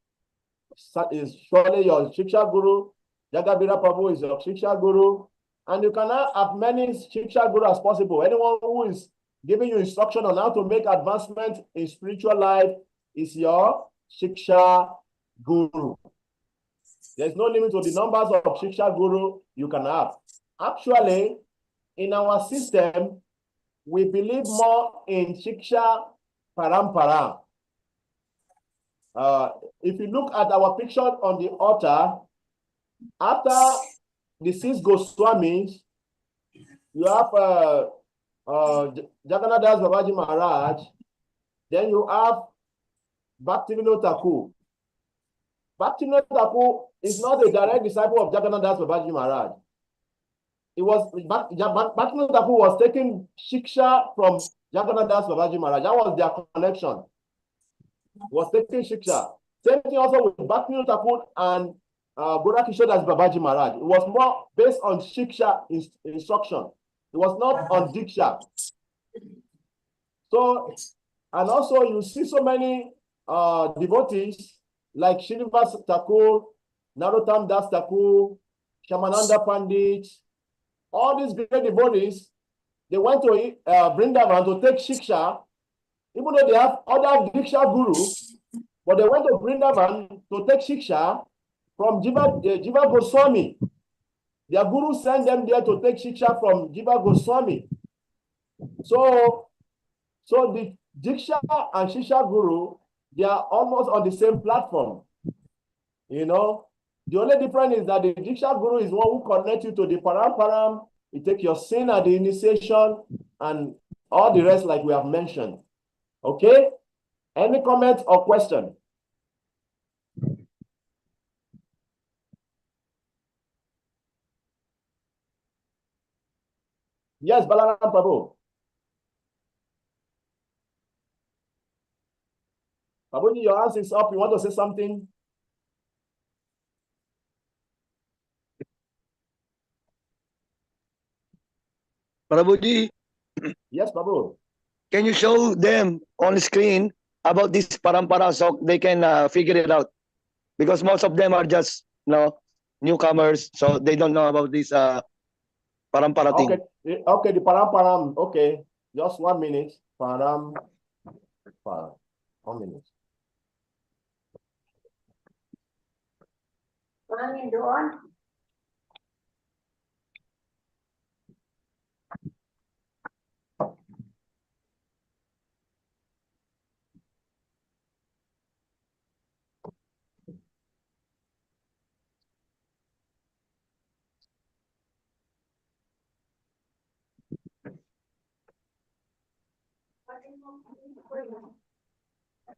surely your Shiksha Guru. Jagabira Prabhu is your Shiksha Guru. And you can have many Shiksha Guru as possible. Anyone who is giving you instruction on how to make advancement in spiritual life is your Shiksha Guru. There's no limit to the numbers of Shiksha Guru you can have. Actually, in our system, we believe more in Shiksha Parampara. If you look at our picture on the altar, after the 6 Goswamis, you have Jagannath Das Babaji Maharaj, then you have Bhaktivinoda Thakur. Bhaktivinoda Thakur is not a direct disciple of Jagannath Das Babaji Maharaj. Bhaktivinoda Thakur was taking shiksha from Jagannath Das Babaji Maharaj. That was their connection. Was taking shiksha. Same thing also with Bhaktivinoda Thakur and Gora Kishore Das Babaji Maharaj. It was more based on shiksha instruction. It was not on diksha. So, and also you see so many devotees like Srinivas Thakur, Narottam Das Thakur, Shamananda Pandit, all these great devotees, they went to Vrindavan to take shiksha, even though they have other diksha guru, but they went to Vrindavan to take shiksha from Jiva Goswami. Their guru sent them there to take shiksha from Jiva Goswami. So the Diksha and Shisha Guru, they are almost on the same platform. You know, the only difference is that the Diksha Guru is one who connects you to the Paramparam. You take your sin at the initiation and all the rest like we have mentioned. Okay? Any comments or question? Yes, Balaram Prabhu. Prabhuji, your hands is up. You want to say something? Prabhuji, Yes, Prabhu. can you show them on screen about this parampara so they can figure it out? Because most of them are just newcomers, so they don't know about this parampara thing. Okay, the Paramparam. Okay, just 1 minute. Param. 1 minute.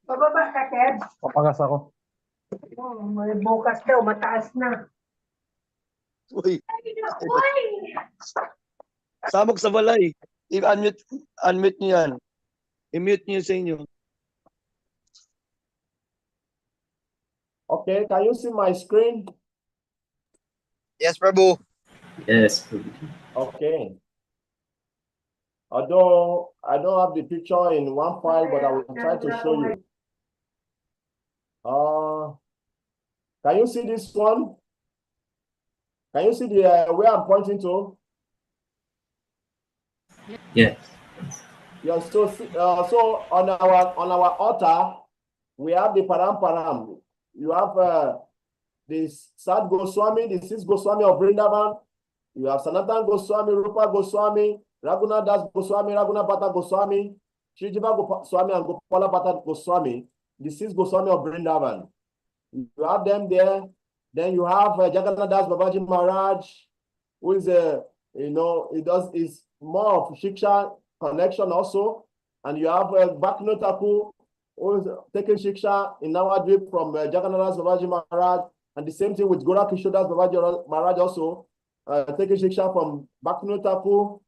Pababa ka, Ted. Papagas ako. Oh, may bukas daw, mataas na. Uy, Uy! samok sa balay. I-unmute niyo yan. I-mute niyo sa inyo. Okay, can you see my screen? Yes, Prabhu. Yes, Prabhu. Okay. Although I don't have the picture in one file, but I will try to show you. Can you see this one? Can you see the where I'm pointing to? Yes. Yeah. So on our altar, we have the Paramparam. You have the Sad Goswami, the 6th Goswami of Vrindavan. You have Sanatan Goswami, Rupa Goswami, Raghunath Das Goswami, Raghunath Bhatta Goswami, Srijiva Goswami, and Gopala Bhatta Goswami, the 6th Goswami of Vrindavan. You have them there. Then you have Jagannath Das Babaji Maharaj, who is is more of Shiksha connection also. And you have Bhaktivinoda Thakur, who is taking Shiksha in Nawadvip from Jagannath Das Babaji Maharaj. And the same thing with Gora Kishore Das Babaji Maharaj also, taking Shiksha from Bhaktivinoda Thakur.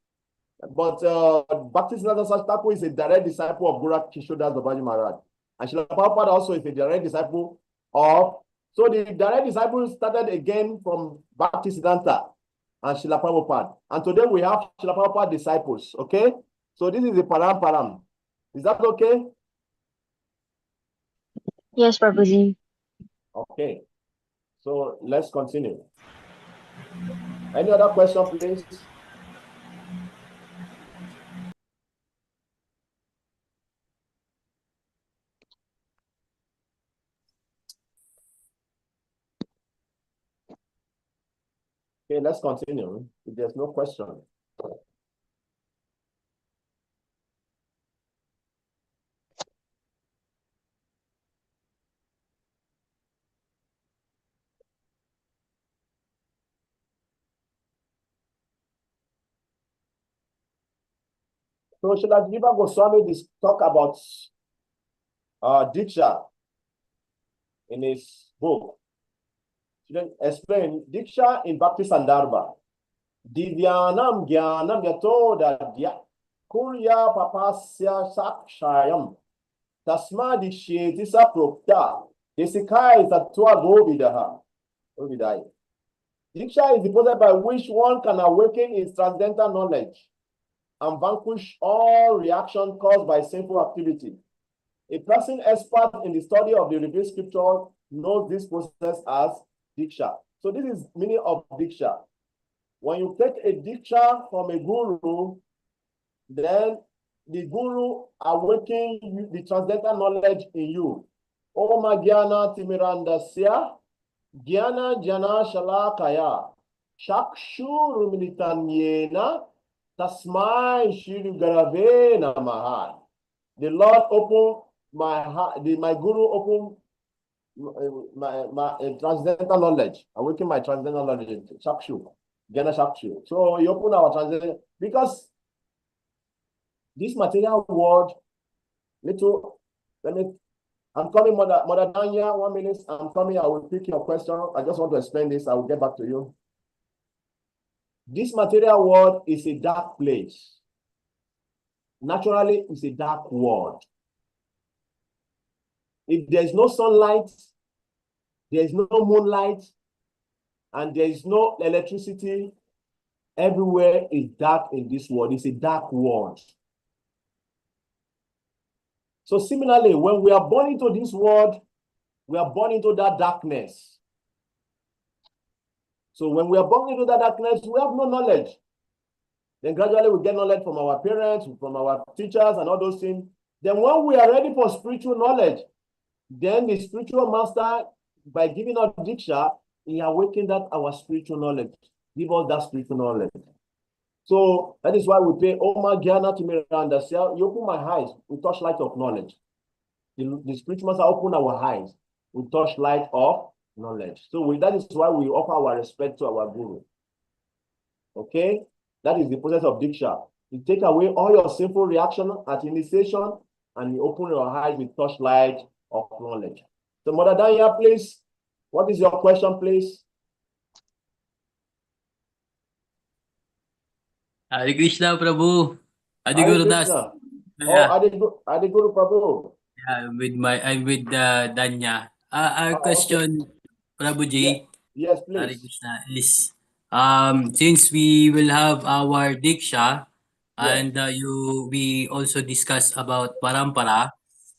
But Bhaktisiddhanta Saraswati Thakur is a direct disciple of Gora Kishore Das Babaji Maharaj. And Srila Prabhupada also is a direct disciple of. So the direct disciples started again from Bhaktisiddhanta and Srila Prabhupada. And today we have Srila Prabhupada disciples, okay? So this is the Paramparam. Is that okay? Yes, Prabhuji. Okay. So let's continue. Any other question, please? Okay, let's continue. If there's no question. So Srila Jiva Goswami talk about Diksha in his book. He explain Diksha in Bhakti Sandarbha. Divyanam Gyanam Yatodadya Kurya Papasya Sakshayam Tasma Dishyeti Saprokta Desikai Tattva Govidaha. Diksha is the process by which one can awaken his transcendental knowledge and vanquish all reaction caused by sinful activity. A person expert in the study of the revealed scripture knows this process as Diksha. So this is meaning of Diksha. When you take a Diksha from a guru, then the guru awakens the transcendental knowledge in you. Om Gyana Timirandasya Gyana Jana Shalakaya Shakshu Ruminitanyena Tasmai Shri Garave Namaha. The Lord opened my heart, my guru opened my transcendental knowledge, awaken my transcendental knowledge, Shakshu, Gyana Shakshu. So he opened our transcendental, because this material world, I'm coming, Mother Danya, 1 minute, I'm coming, I will pick your question. I just want to explain this, I will get back to you. This material world is a dark place. Naturally, it's a dark world. If there is no sunlight, there is no moonlight, and there is no electricity, everywhere is dark in this world. It's a dark world. So similarly, when we are born into this world, we are born into that darkness. So when we are born into that darkness, we have no knowledge. Then gradually we get knowledge from our parents, from our teachers, and all those things. Then when we are ready for spiritual knowledge, then the spiritual master, by giving us Diksha, he awakens that our spiritual knowledge. Give us that spiritual knowledge. So that is why we pray, Oma Gyana Timirandasya. You open my eyes with touchlight of knowledge. The spiritual master open our eyes with touchlight of knowledge. So that is why we offer our respect to our guru. Okay? That is the process of Diksha. You take away all your sinful reaction at initiation, and you open your eyes with touchlight of knowledge. So Mother Danya, please, what is your question, please? Hare Krishna, Prabhu. Adi Hare Guru Das. Krishna. Oh, Yeah, Adi Guru Prabhu. I'm with Danya. Our Oh, okay. question, Prabhuji, Yes, Hare please. Krishna, is since we will have our Diksha, Yes, and we also discuss about Parampara,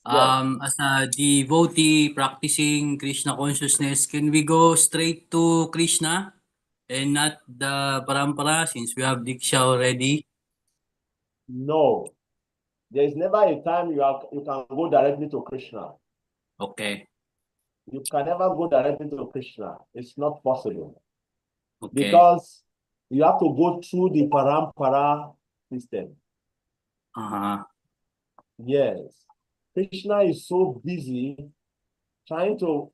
yes. as a devotee practicing Krishna consciousness, can we go straight to Krishna and not the Parampara since we have Diksha already? No. There is never a time you can go directly to Krishna. Okay. You can never go directly to Krishna. It's not possible. Okay. Because you have to go through the parampara system. Yes. Krishna is so busy trying to,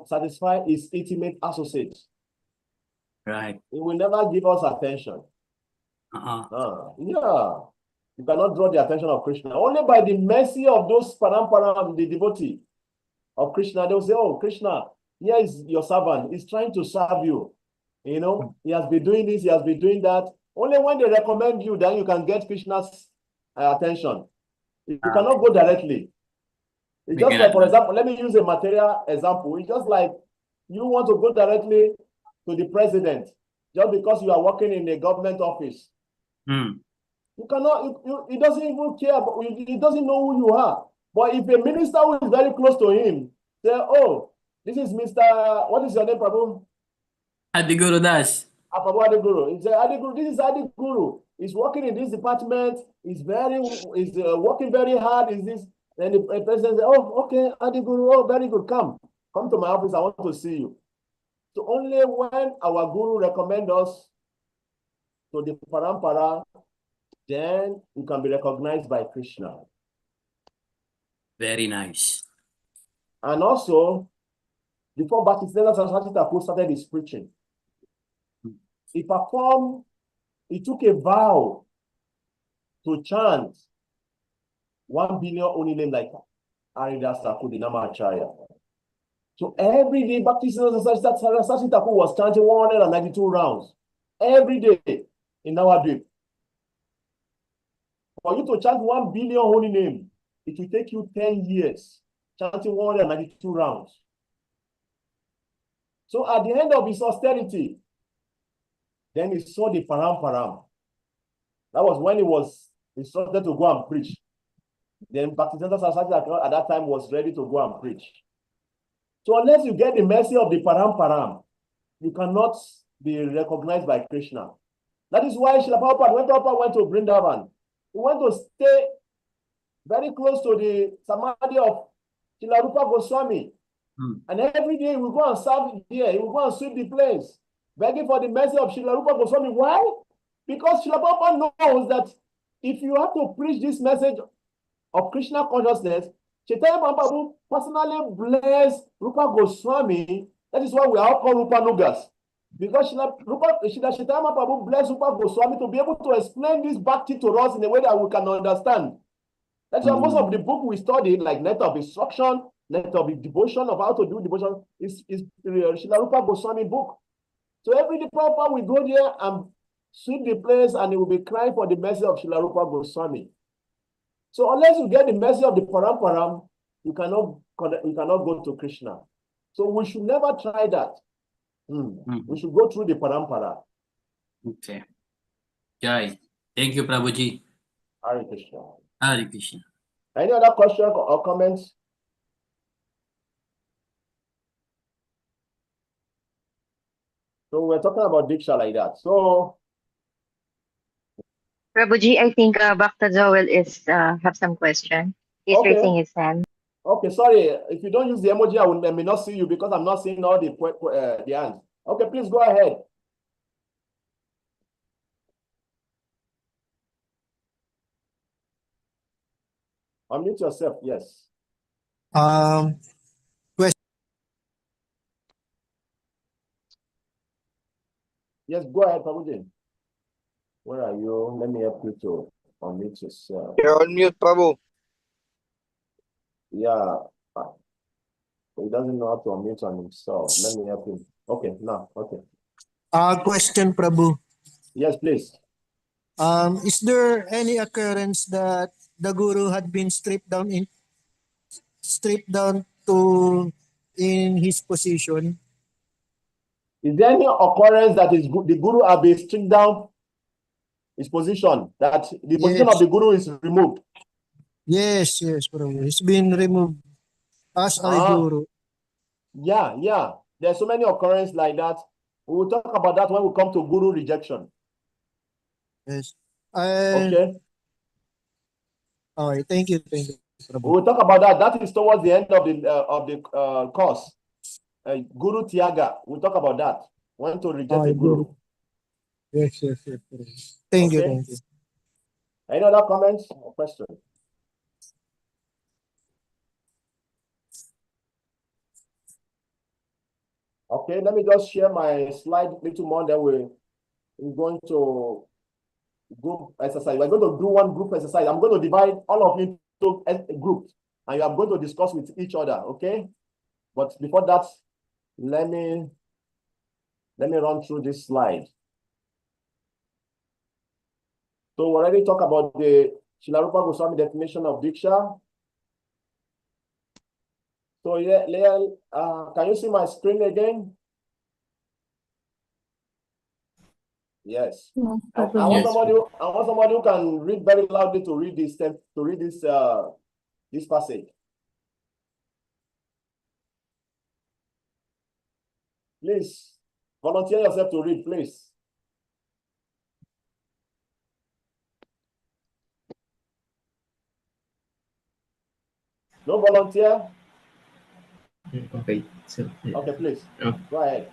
satisfy his intimate associates. Right. He will never give us attention. Yeah. You cannot draw the attention of Krishna. Only by the mercy of those parampara, the devotee of Krishna, they will say, oh, Krishna, here is your servant. He's trying to serve you. He has been doing this, he has been doing that. Only when they recommend you, then you can get Krishna's attention. You cannot go directly. It's just like, for example, let me use a material example. It's just like you want to go directly to the president just because you are working in a government office. You cannot, he doesn't even care, he doesn't know who you are. But if a minister who is very close to him say, oh, this is Mr. What is your name, Prabhu? Adi Guru Das. Prabhu Adi Guru. He said, Adi Guru, this is Adi Guru. He's working in this department. He's working very hard. Is this? Then the president said, oh, okay, Adi Guru, oh, very good. Come to my office. I want to see you. So only when our guru recommend us to the parampara, then we can be recognized by Krishna. Very nice. And also, before Bhaktisiddhanta Saraswati Thakur started his preaching, he took a vow to chant 1 billion only name like Haridas Thakur, the Namacharya. So every day, Bhaktisiddhanta Saraswati Thakur was chanting 192 rounds. every day in our dream. For you to chant 1 billion holy name, it will take you 10 years, chanting 192 rounds. So at the end of his austerity, then he saw the param. That was when he was instructed to go and preach. Then Baptist Society at that time was ready to go and preach. So unless you get the mercy of the param, you cannot be recognized by Krishna. That is why Srila Prabhupada went to Vrindavan. He went to stay very close to the Samadhi of Srila Rupa Goswami. And every day he will go and serve here. He will go and sweep the place, begging for the mercy of Srila Rupa Goswami. Why? Because Srila Prabhupada knows that if you have to preach this message of Krishna consciousness, Chaitanya Mahaprabhu personally bless Rupa Goswami. That is why we are all called Rupa Nugas. Because Chaitanya Mahaprabhu blessed Rupa Goswami to be able to explain this bhakti to us in a way that we can understand. That's why most of the book we study, like Net of Instruction, Net of Devotion, of how to do devotion, is Srila Rupa Goswami book. So every day, Prabhupada will go there and sweep the place, and he will be crying for the mercy of Srila Rupa Goswami. So unless you get the mercy of the param, you cannot go to Krishna. So we should never try that. We should go through the parampara. Okay. Jai. Thank you, Prabhuji. Hare Krishna. Hare Krishna. Any other question or comments? So we're talking about Diksha like that. So Prabhuji, I think Bhakta Joel is have some question. He's okay. raising his hand. Okay, sorry. If you don't use the emoji, I may not see you because I'm not seeing all the hands. Okay, please go ahead. Unmute yourself, yes. Question. Yes, go ahead, Prabhuji. Where are you? Let me help you to unmute yourself. You're on mute, Prabhu. Yeah. He doesn't know how to unmute on himself. Let me help him. Okay, now, okay. Question, Prabhu. Yes, please. Is there any occurrence that the guru had been stripped down to in his position? Is there any occurrence that is the guru has been stripped down his position, that the position of the guru is removed? Yes, Prabhu. It's been removed as a guru. Yeah. There's so many occurrences like that. We will talk about that when we come to guru rejection. Yes. Okay. All right. Thank you. Prabhu. We will talk about that. That is towards the end of the course. Guru Tiaga. We'll talk about that. When to reject a guru. Yes. Thank you. Any other comments or questions? Okay, let me just share my slide a little more. Then we're going to group exercise. We're going to do one group exercise. I'm going to divide all of you into groups, and you are going to discuss with each other. Okay, but before that, let me run through this slide. So we already talked about the Srila Rupa Goswami definition of Diksha. So can you see my screen again? Yes. I want somebody who can read very loudly to read this passage. Please volunteer yourself to read, please. No volunteer? Okay, so okay, please go ahead.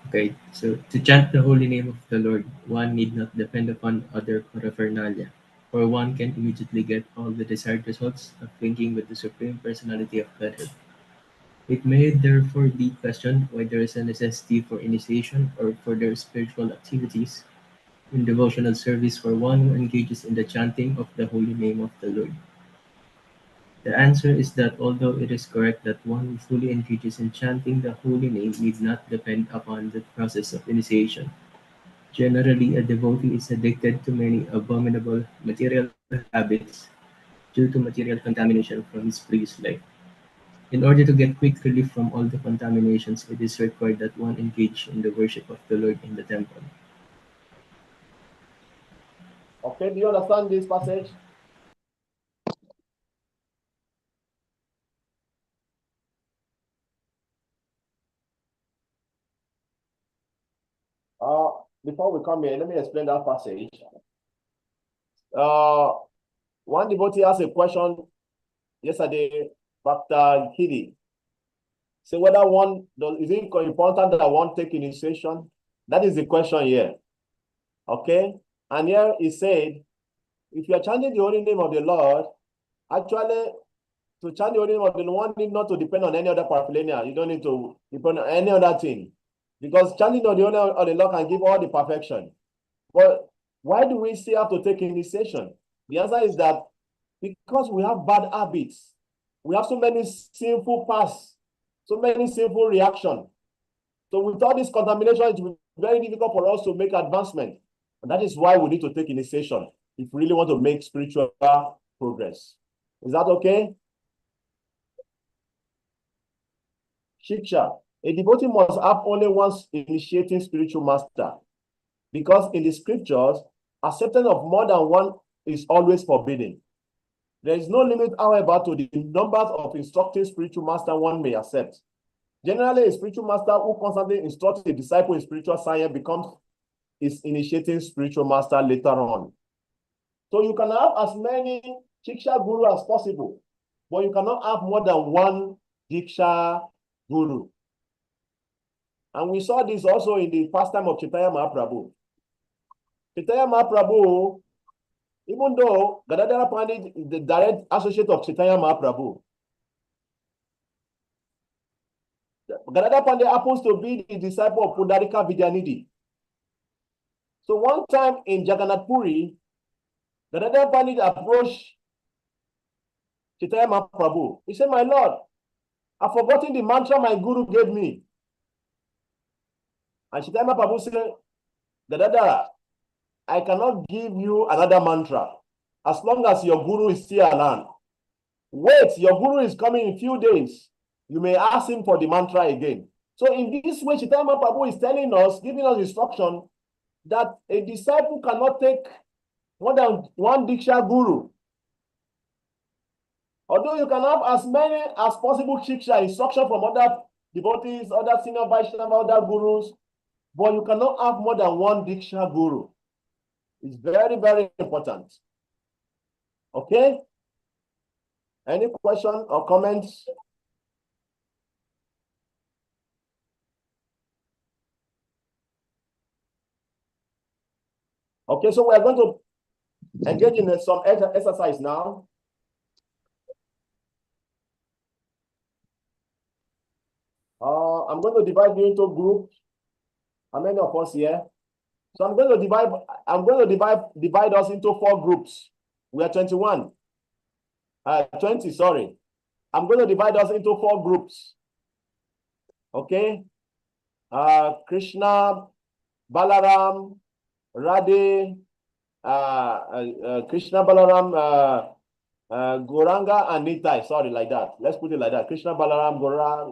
Okay, so to chant the holy name of the Lord, one need not depend upon other paraphernalia, for one can immediately get all the desired results of thinking with the Supreme Personality of Godhead. It may therefore be questioned why there is a necessity for initiation or further spiritual activities in devotional service for one who engages in the chanting of the holy name of the Lord. The answer is that although it is correct that one who fully engages in chanting the holy name need not depend upon the process of initiation, Generally, a devotee is addicted to many abominable material habits due to material contamination from his previous life. In order to get quick relief from all the contaminations, it is required that one engage in the worship of the Lord in the temple. Okay, do you understand this passage? Before we come here, let me explain that passage. One devotee asked a question yesterday, Dr. Hidi. So whether is it important that one take initiation? That is the question here. Okay? And here he said, if you are chanting the holy name of the Lord, actually, to chant the holy name of the Lord, one need not to depend on any other paraphernalia. You don't need to depend on any other thing. Because chanting of the holy name of the Lord can give all the perfection. But why do we still have to take initiation? The answer is that because we have bad habits. We have so many sinful paths, so many sinful reactions. So with all this contamination, it will be very difficult for us to make advancement. And that is why we need to take initiation if we really want to make spiritual progress. Is that okay? Shiksha. A devotee must have only one initiating spiritual master. Because in the scriptures, acceptance of more than one is always forbidden. There is no limit, however, to the numbers of instructing spiritual master one may accept. Generally, a spiritual master who constantly instructs a disciple in spiritual science becomes his initiating spiritual master later on. So you can have as many Diksha Guru as possible, but you cannot have more than one Diksha Guru. And we saw this also in the pastime of Chaitanya Mahaprabhu. Chaitanya Mahaprabhu, even though Gadadhara Pandit is the direct associate of Chaitanya Mahaprabhu, Gadadhara Pandit happens to be the disciple of Pundarika Vidyanidhi. So one time in Jagannath Puri, Gadadhara Pandit approached Chaitanya Mahaprabhu. He said, "My Lord, I've forgotten the mantra my guru gave me." And Chaitanya Mahaprabhu said, "Gadadhara, I cannot give you another mantra as long as your guru is still around. Wait, your guru is coming in a few days. You may ask him for the mantra again." So in this way, Chaitanya Mahaprabhu is telling us, giving us instruction that a disciple cannot take more than one Diksha Guru. Although you can have as many as possible Shiksha instruction from other devotees, other senior Vaishnava, other gurus, but you cannot have more than one Diksha Guru. It's very, very important. Okay? Any question or comments? Okay, so we are going to engage in some exercise now. I'm going to divide you into groups. How many of us here? So I'm going to divide us into 4 groups. We are 21. 20, sorry. I'm going to divide us into 4 groups. Okay? Krishna, Balaram, Radhe, Krishna, Balaram, Goranga, and Nitai. Sorry, like that. Let's put it like that. Krishna, Balaram,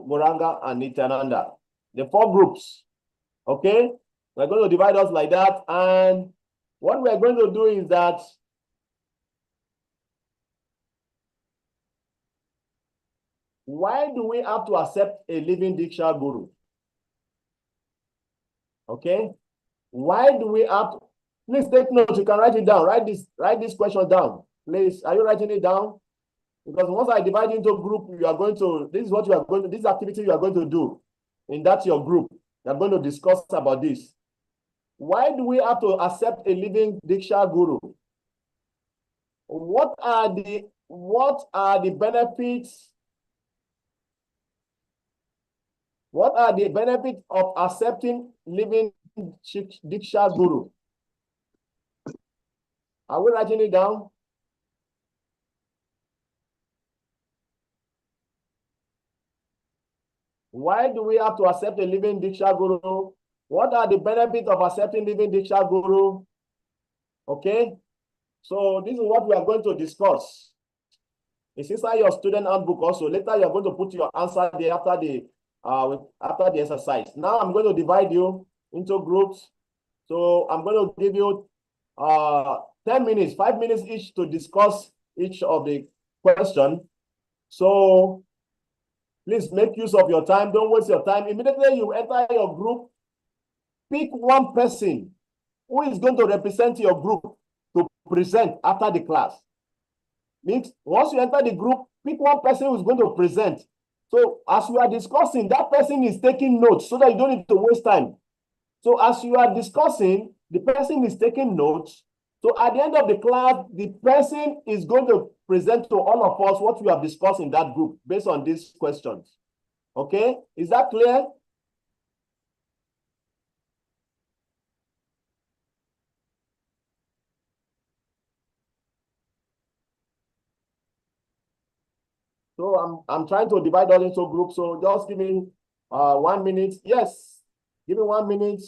Goranga, and Nityananda. The 4 groups. Okay? We're going to divide us like that. And what we're going to do is that why do we have to accept a living Diksha Guru? Okay? Why do we have to? Please take notes. You can write it down. Write this question down. Please, are you writing it down? Because once I divide into a group, you are going to, this is what you are going to, this activity you are going to do. And that's your group. You are going to discuss about this. Why do we have to accept a living Diksha Guru? What are the benefits? What are the benefits of accepting living Diksha Guru? Are we writing it down? Why do we have to accept a living Diksha Guru? What are the benefits of accepting living Diksha Guru? Okay, so this is what we are going to discuss. It's inside your student handbook also. Later, you're going to put your answer there after the exercise. Now, I'm going to divide you into groups. So I'm going to give you 10 minutes, 5 minutes each to discuss each of the question. So please make use of your time. Don't waste your time. Immediately you enter your group, pick one person who is going to represent your group to present after the class. Means once you enter the group, pick one person who is going to present. So as we are discussing, that person is taking notes so that you don't need to waste time. So as you are discussing, the person is taking notes. So at the end of the class, the person is going to present to all of us what we have discussed in that group based on these questions. Okay, is that clear? So I'm trying to divide all into groups. So just give me 1 minute. Yes, give me 1 minute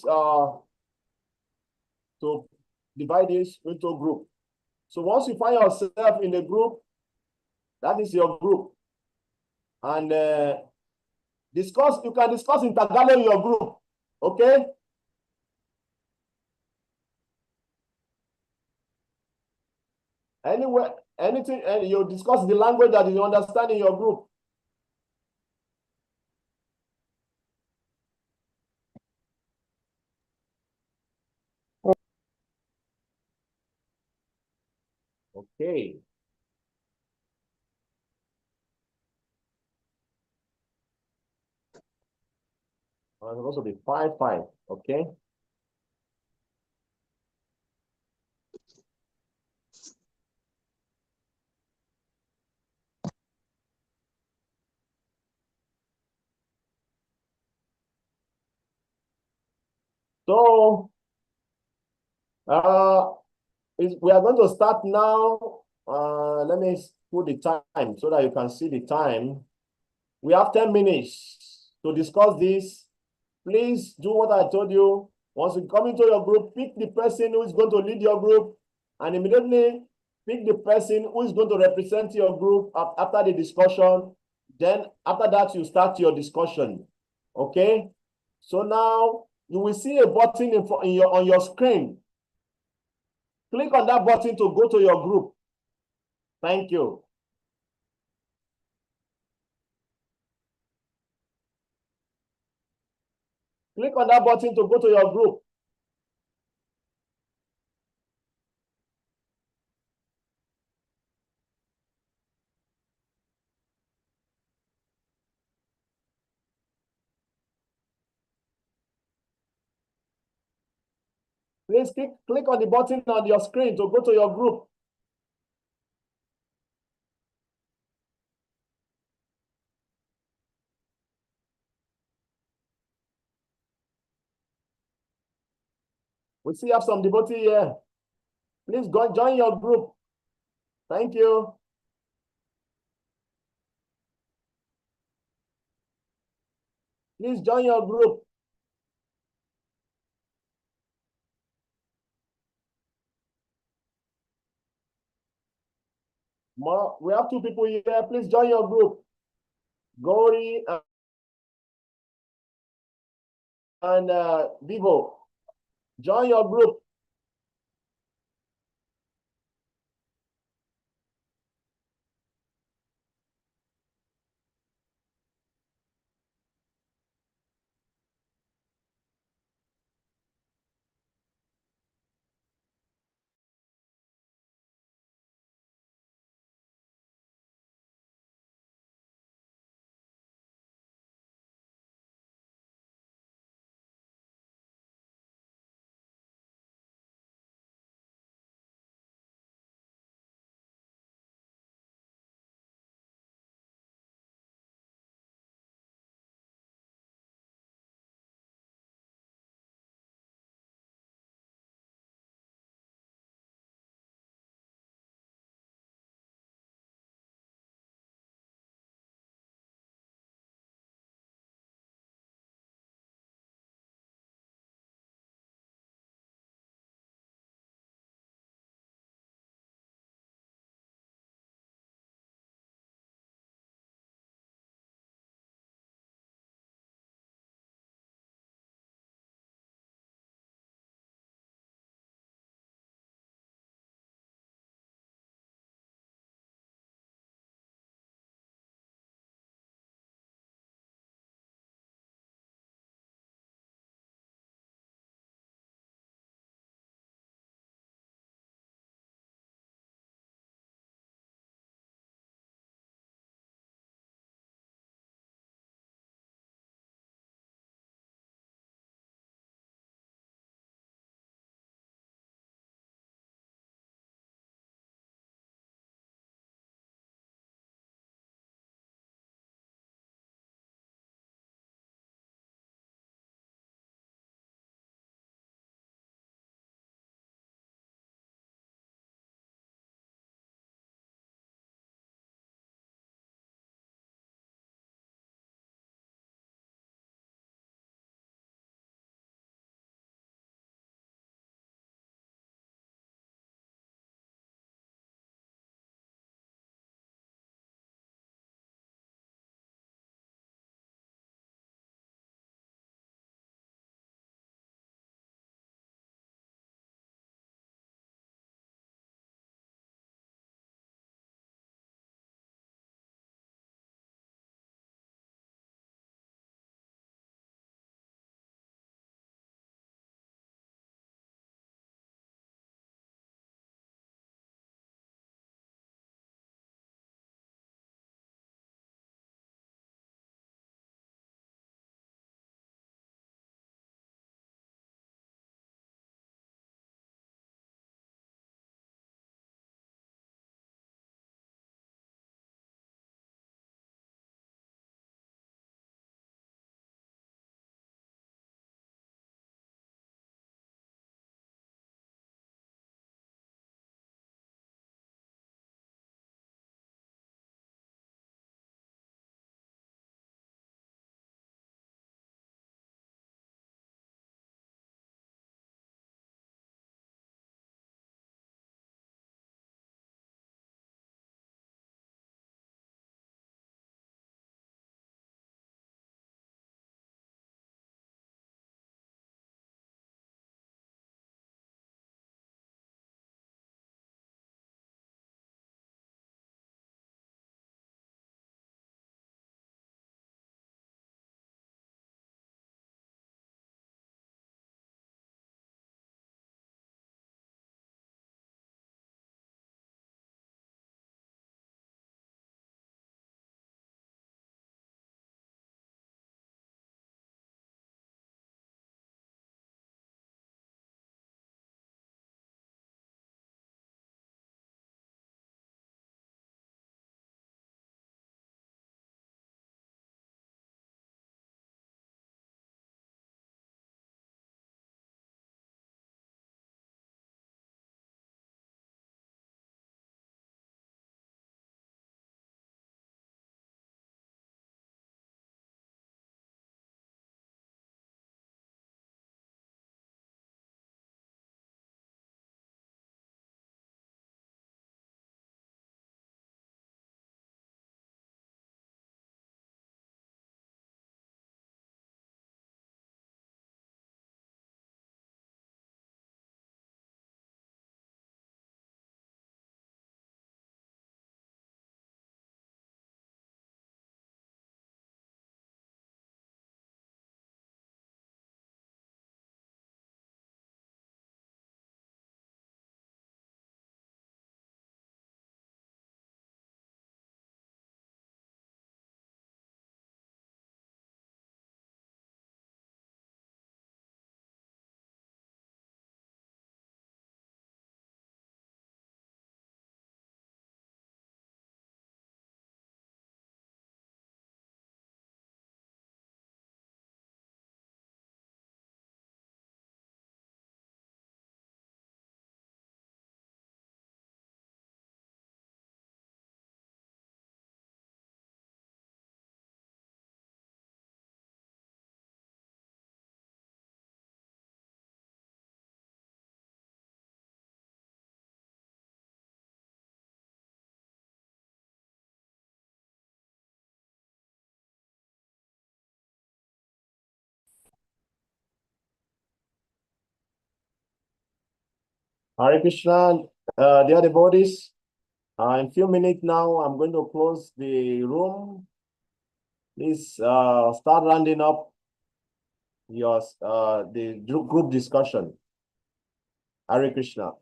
to divide this into a group. So once you find yourself in a group, that is your group. And you can discuss in Tagalog in your group. Okay? Anywhere, anything, and you discuss the language that you understand in your group. Okay. It's supposed to be 5-5. Okay. So we are going to start now. Let me put the time so that you can see the time. We have 10 minutes to discuss this. Please do what I told you. Once you come into your group, pick the person who is going to lead your group, and immediately pick the person who is going to represent your group after the discussion. Then after that, you start your discussion. Okay? So now you will see a button on your screen. Click on that button to go to your group. Thank you. Click on that button to go to your group. Please click on the button on your screen to go to your group. We still have some devotee here. Please go join your group. Thank you. Please join your group. We have 2 people here. Please join your group. Gauri and Vivo. Join your group. Hare Krishna, dear devotees. In few minutes now, I'm going to close the room. Please start rounding up your the group discussion. Hare Krishna.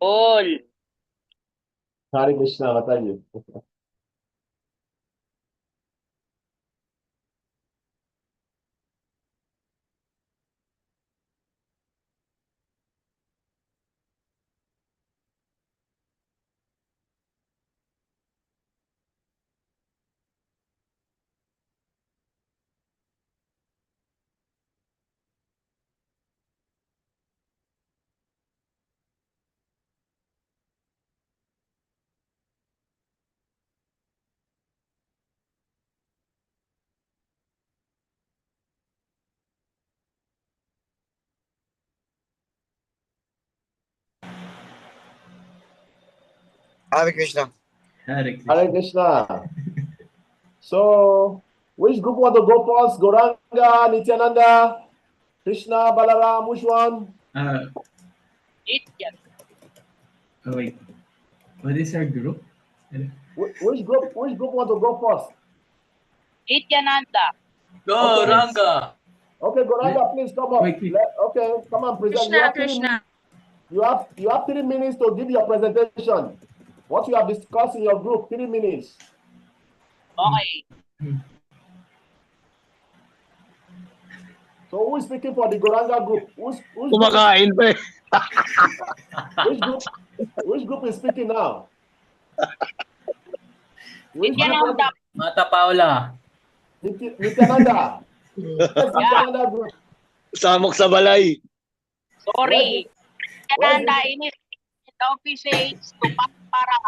All. Hare Krishna, Mataji. Hare Krishna. Hare Krishna. Hare Krishna. So, which group want to go first? Goranga, Nityananda, Krishna, Balaram, which one? Oh wait, what is our group? Which group want to go first? Nityananda. Go, Okay. Ranga. Okay, Goranga, please come up. Wait. Okay, come on, present. Krishna. You have 3 minutes to give your presentation. What you have discussed in your group, 3 minutes. Okay. So who is speaking for the Goranga group? Kumakain pa eh. Which group is speaking now? Nityananda. Mata Paula. Nityananda. Nityananda group. Samok sa balay. Sorry. Nityananda initiated the offices to Pampara.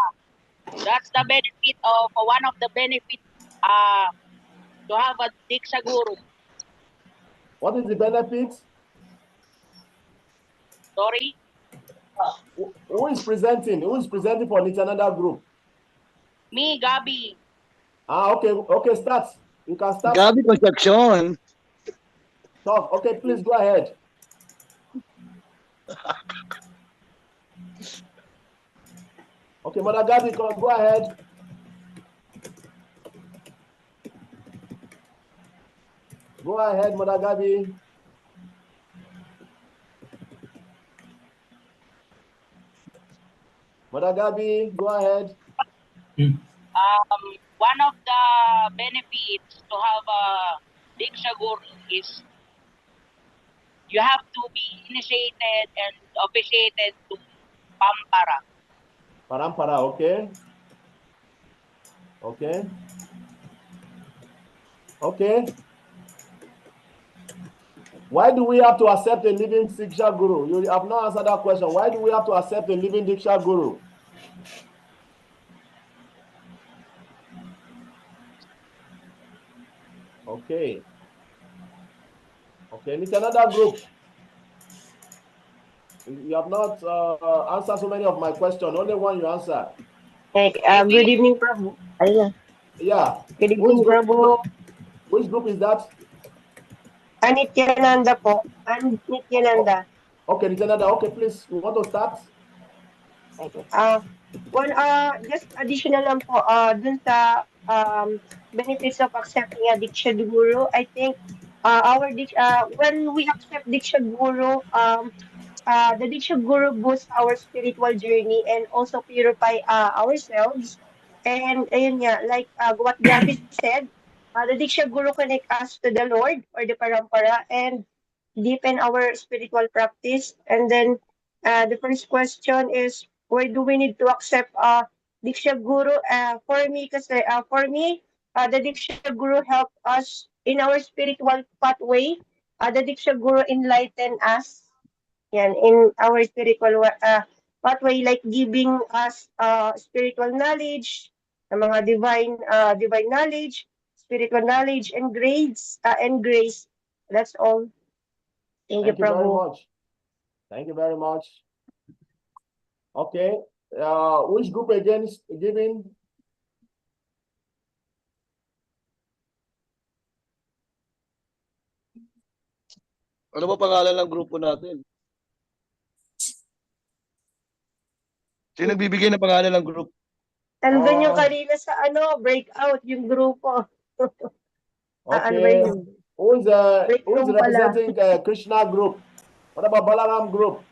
That's the benefit of one of the benefits to have a Diksha Guru. What is the benefits? Sorry? Who is presenting? Who is presenting for Nityananda group? Me, Gabi. Okay, start. You can start. Gabi Construction. Talk. Okay, please go ahead. Okay, Mother Gabi, go ahead. Go ahead, Mother Gabi. Mother Gabi, go ahead. One of the benefits to have a Diksha Guru is you have to be initiated and officiated to Pampara. Parampara, okay? Okay. Okay. Why do we have to accept a living Diksha Guru? You have not answered that question. Why do we have to accept a living Diksha Guru? Okay. Okay, Nityananda group. You have not answered so many of my questions. Only one you answered. Hey, good evening, Prabhu. Ayun. Yeah. Good evening, Prabhu. Which group is that? Nityananda po. Nityananda. Okay, Nityananda. Okay, please. You want to start? Okay. Well, just additional lang po, dun sa benefits of accepting a Diksha Guru, I think when we accept Diksha Guru, the Diksha Guru boosts our spiritual journey and also purify ourselves. And ayun nga, like what Gabby said, the Diksha Guru connect us to the Lord or the Parampara and deepen our spiritual practice. And then the first question is, why do we need to accept Diksha Guru? For me, the Diksha Guru help us in our spiritual pathway. The Diksha Guru enlighten us yan, in our spiritual pathway, like giving us spiritual knowledge, the mga divine knowledge, spiritual knowledge, and grace. That's all. Thank you, Thank you very Prabhu. much. Thank you very much. Okay. Which group again is giving? Ano ba pangalan ng grupo natin? Sino nagbibigay ng pangalan ng group? Nandun yung kanina sa breakout, yung grupo. Ano ba Okay. yun? Who's Breakroom pala. representing Krishna group? What about Balaram group?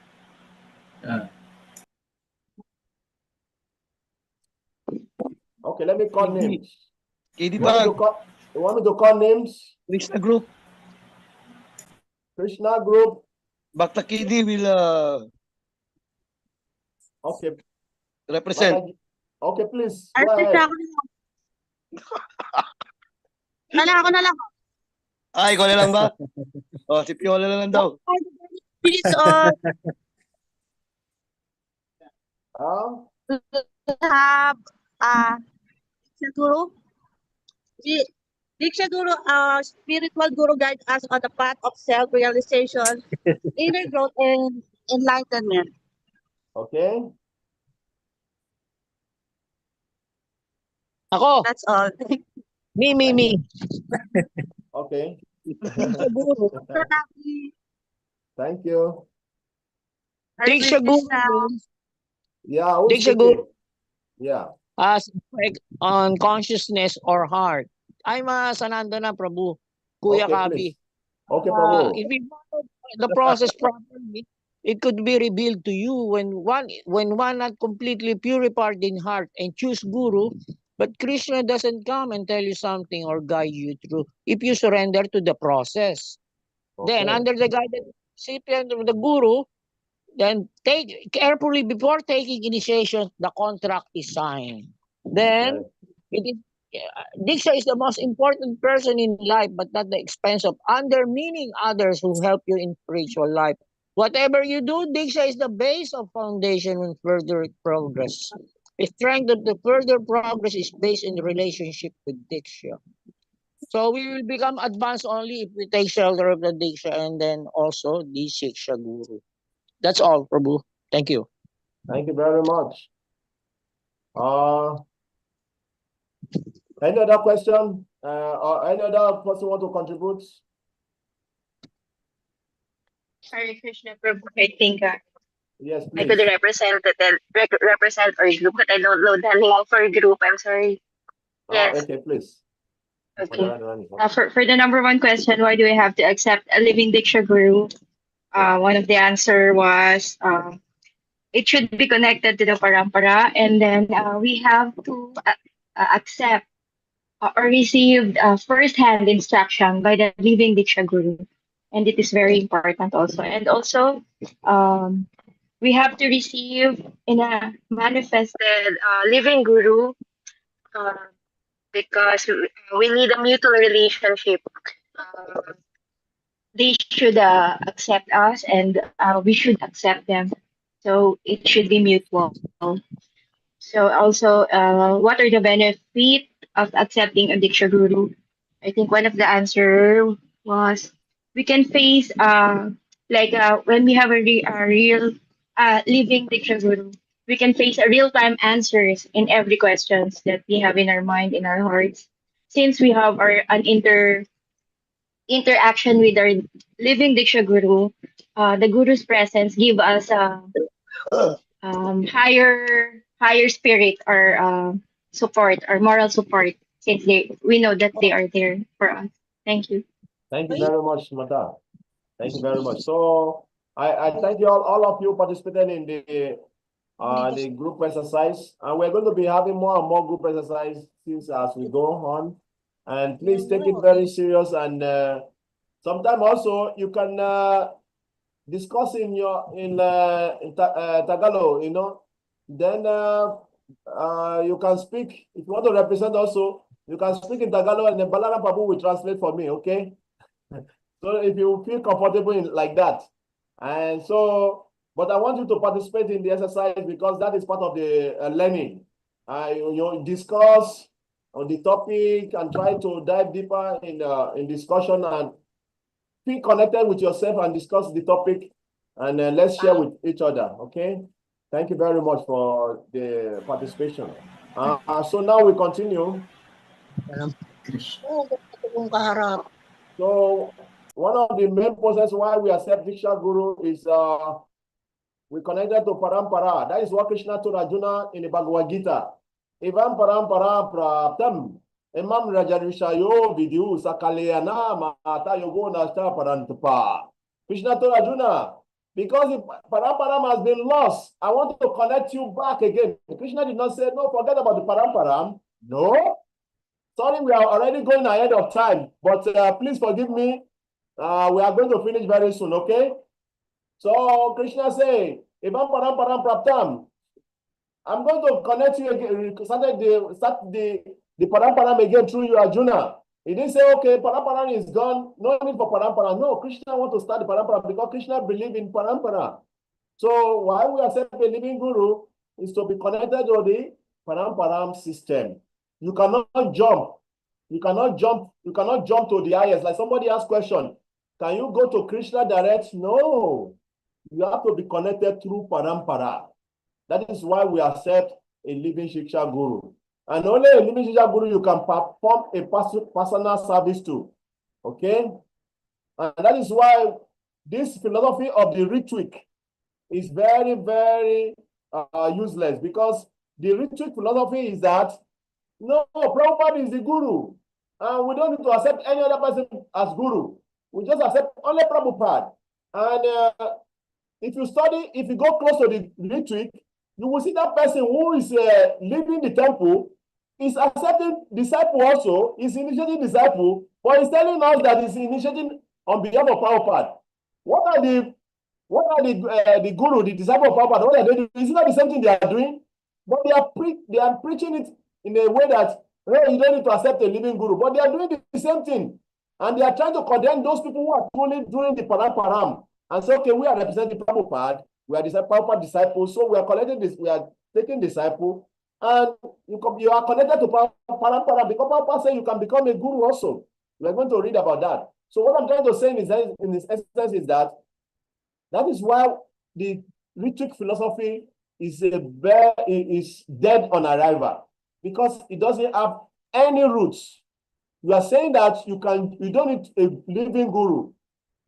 Okay, let me call names. KD You want me to call names? Krishna group. Krishna group. Bhakta KD will Okay. represent. Okay, please. Go ahead. Ako na lang. Ay, ikaw na lang ba? Si Piola na lang daw. Please, have Diksha Guru. Diksha Guru, spiritual guru guide us on the path of self-realization, inner growth, and enlightenment. Okay. Ako. That's all. Me. Okay. Diksha Guru. Thank you. Diksha Guru. Yeah, who's Diksha speaking? Guru. Yeah. As effect on consciousness or heart. I'm Sanando na, Prabhu. Kuya Okay, Kabi. please. Okay, Prabhu. If we follow the process properly, it could be revealed to you when one not completely purified in heart and choose Guru, but Krishna doesn't come and tell you something or guide you through. If you surrender to the process, then under the guidance recipient of the Guru, then take carefully before taking initiation, the contract is signed. Then it is Diksha is the most important person in life, but not the expense of undermining others who help you in spiritual life. Whatever you do, Diksha is the base of foundation and further progress. The strength of the further progress is based in the relationship with Diksha. So we will become advanced only if we take shelter of the Diksha and then also the Shiksha Guru. That's all, Prabhu. Thank you. Thank you very much. Any other question? Or any other person want to contribute? Sorry, Krishna Prabhu. I think Yes, I please. could represent our group, but I don't know the name for group. I'm sorry. Yes. Okay, please. Okay. For the number one question, why do we have to accept a living Diksha Guru? One of the answer was it should be connected to the parampara, and then we have to accept or receive first-hand instruction by the living Diksha Guru, and it is very important also. And also, we have to receive in a manifested living guru uh, because we need a mutual relationship. Uh, they should accept us and we should accept them. So it should be mutual. So also, what are the benefits of accepting a Diksha Guru? I think one of the answer was we can face when we have a real living Diksha Guru, we can face a real time answers in every questions that we have in our mind, in our hearts. Since we have an interaction with our living Diksha Guru, the Guru's presence give us higher spirit or support or moral support since we know that they are there for us. Thank you. Thank you very much, Mata. Thank you very much. So I thank you all of you participating in the group exercise, and we're going to be having more and more group exercises as we go on. And please take it very serious. And sometime also you can discuss in Tagalog, you know. Then you can speak. If you want to represent also, you can speak in Tagalog, and then Balaram Pabu will translate for me. Okay. So if you feel comfortable like that, and so, but I want you to participate in the exercise because that is part of the learning. You discuss on the topic and try to dive deeper in discussion and feel connected with yourself and discuss the topic, and let's share with each other. Okay. Thank you very much for the participation. So now we continue. So one of the main process why we accept Diksha Guru is we connected to Parampara. That is what Krishna told Arjuna in the Bhagavad Gita. Evam Parampara Praptam Emam Rajarishayo Vidyu Sakaleyana Mata Yogo Nashta Parantapa. Krishna told Arjuna, because the Paramparam has been lost, I want to connect you back again. Krishna did not say, no, forget about the Paramparam. No. Sorry, we are already going ahead of time, but please forgive me. We are going to finish very soon, okay? So Krishna say, Evam Param Param Praptam. I'm going to connect you again, start the Param Param again through you, Arjuna. He didn't say, okay, Param Param is gone, no need for Param Param. No, Krishna want to start the Param Param because Krishna believe in Param Param. So why we accept a living guru is to be connected to the Param Param system. You cannot jump. You cannot jump to the highest. Like somebody asked question, can you go to Krishna direct? No. You have to be connected through Parampara. That is why we accept a living Shiksha Guru. And only a living Shiksha Guru you can perform a personal service to. Okay? And that is why this philosophy of the retweak is very, very useless, because the retweak philosophy is that no, Prabhupada is the guru. And we don't need to accept any other person as guru. We just accept only Prabhupada. And if you go close to the retreat, you will see that person who is leaving the temple is accepting disciple also, is initiating disciple, but he's telling us that he's initiating on behalf of Prabhupada. What are the guru, the disciple of Prabhupada, what are they doing? Is it not the same thing they are doing? But they are preaching it in a way that, hey, you don't need to accept a living guru, but they are doing the same thing. And they are trying to condemn those people who are truly doing the Param. And say, okay, we are representing Prabhupada, we are Prabhupada disciples, so we are collecting this, we are taking disciple, and you are connected to Param because Prabhupada said you can become a guru also. We are going to read about that. So what I'm trying to say in this exercise is that is why the rhetoric philosophy is dead on arrival, because it doesn't have any roots. You are saying that you don't need a living guru.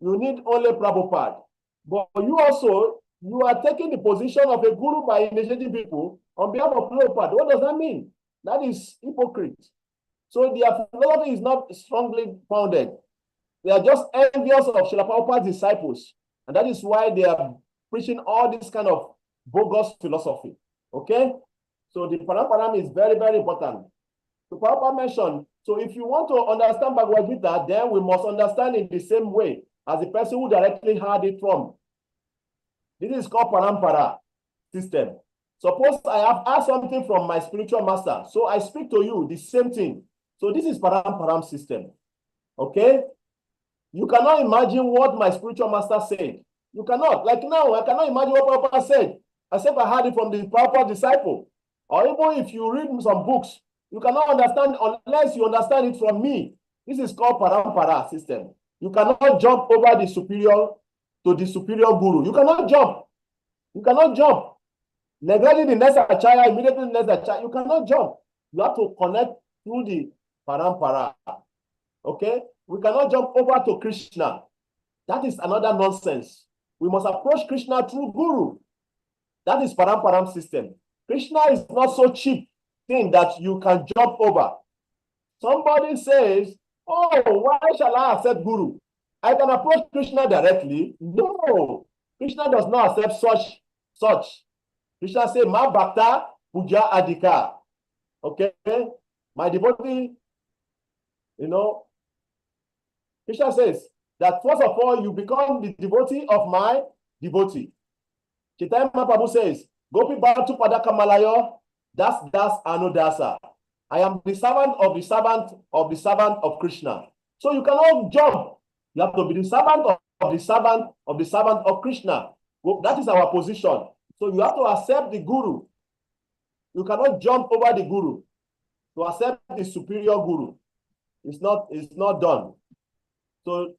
You need only Prabhupada. But you are taking the position of a guru by initiating people on behalf of Prabhupada. What does that mean? That is hypocrite. So their philosophy is not strongly founded. They are just envious of Srila Prabhupada's disciples. And that is why they are preaching all this kind of bogus philosophy. Okay? So the Paramparam is very, very important. So Prabhupada mentioned, so if you want to understand Bhagavad Gita, then we must understand it the same way as the person who directly heard it from. This is called parampara system. Suppose I have asked something from my spiritual master, so I speak to you the same thing. So this is paramparam system. Okay? You cannot imagine what my spiritual master said. You cannot. Like now, I cannot imagine what Prabhupada said, except I heard it from the Prabhupada disciple. Or even if you read some books, you cannot understand unless you understand it from me. This is called parampara system. You cannot jump over the superior to the superior guru. You cannot jump. You cannot jump. Neglecting the next achaya, immediately the next achaya, you cannot jump. You have to connect through the parampara. Okay? We cannot jump over to Krishna. That is another nonsense. We must approach Krishna through guru. That is paramparam system. Krishna is not so cheap thing that you can jump over. Somebody says, oh, why shall I accept guru? I can approach Krishna directly. No, Krishna does not accept such. Krishna says, Ma Bhakta Puja Adhika. Okay? My devotee, Krishna says that first of all, you become the devotee of my devotee. Chaitanya Mahaprabhu says, Gopi Bhatu Padaka Malayo, das anodasa. I am the servant of the servant of the servant of Krishna. So you cannot jump. You have to be the servant of the servant of the servant of Krishna. That is our position. So you have to accept the guru. You cannot jump over the guru. To accept the superior guru. It's not done. So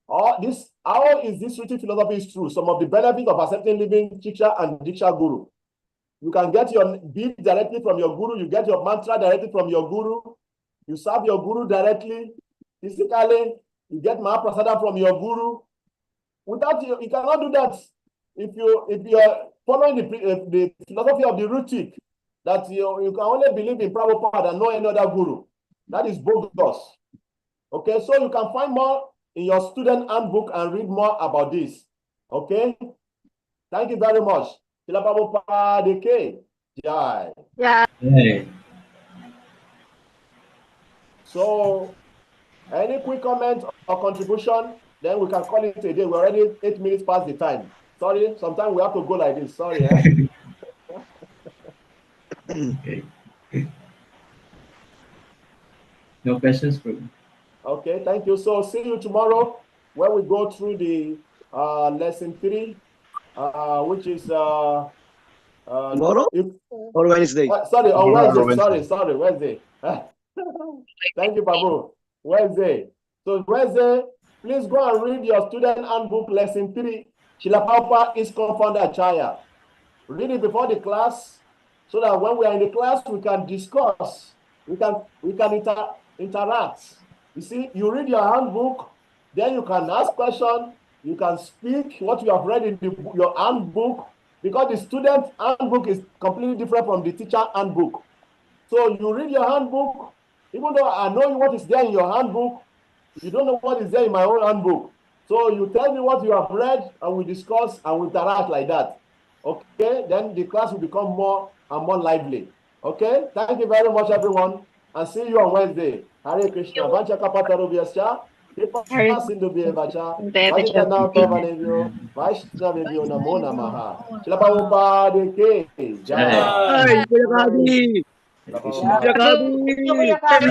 how is this written philosophy is true? Some of the benefits of accepting living Shiksha and Diksha Guru. You can get your bead directly from your guru. You get your mantra directly from your guru. You serve your guru directly, physically. You get Mahaprasada from your guru. Without you cannot do that. If you are following the philosophy of the Rutik, that you can only believe in Prabhupada and no any other guru. That is bogus. Okay, so you can find more in your student handbook and read more about this. Okay? Thank you very much. Srila Prabhupada K. Jai. Yeah. Hey. So, any quick comment or contribution? Then we can call it a day. We're already 8 minutes past the time. Sorry, sometimes we have to go like this. Sorry. Okay. No questions for me. Okay, thank you. So see you tomorrow when we go through the lesson 3, which is tomorrow or Wednesday? Sorry, on Wednesday. Sorry, Wednesday. Thank you, Babu. Wednesday. So Wednesday, please go and read your student handbook lesson 3. Srila Prabhupada is confounder Acharya. Read it before the class so that when we are in the class, we can discuss. We can interact. You see, you read your handbook, then you can ask questions, you can speak what you have read in your handbook, because the student handbook is completely different from the teacher handbook. So you read your handbook, even though I know what is there in your handbook, you don't know what is there in my own handbook. So you tell me what you have read, and we discuss and we interact like that. Okay, then the class will become more and more lively. Okay, thank you very much, everyone, and see you on Wednesday. Hare Krishna. Vancha kapataru vyascha. Kripa sindhu bhavacha. Vaditana pavanevyo. Vaishnavevyo namo namaha. Srila Prabhupada Ki Jai. Jai. Prabhupada. Jai.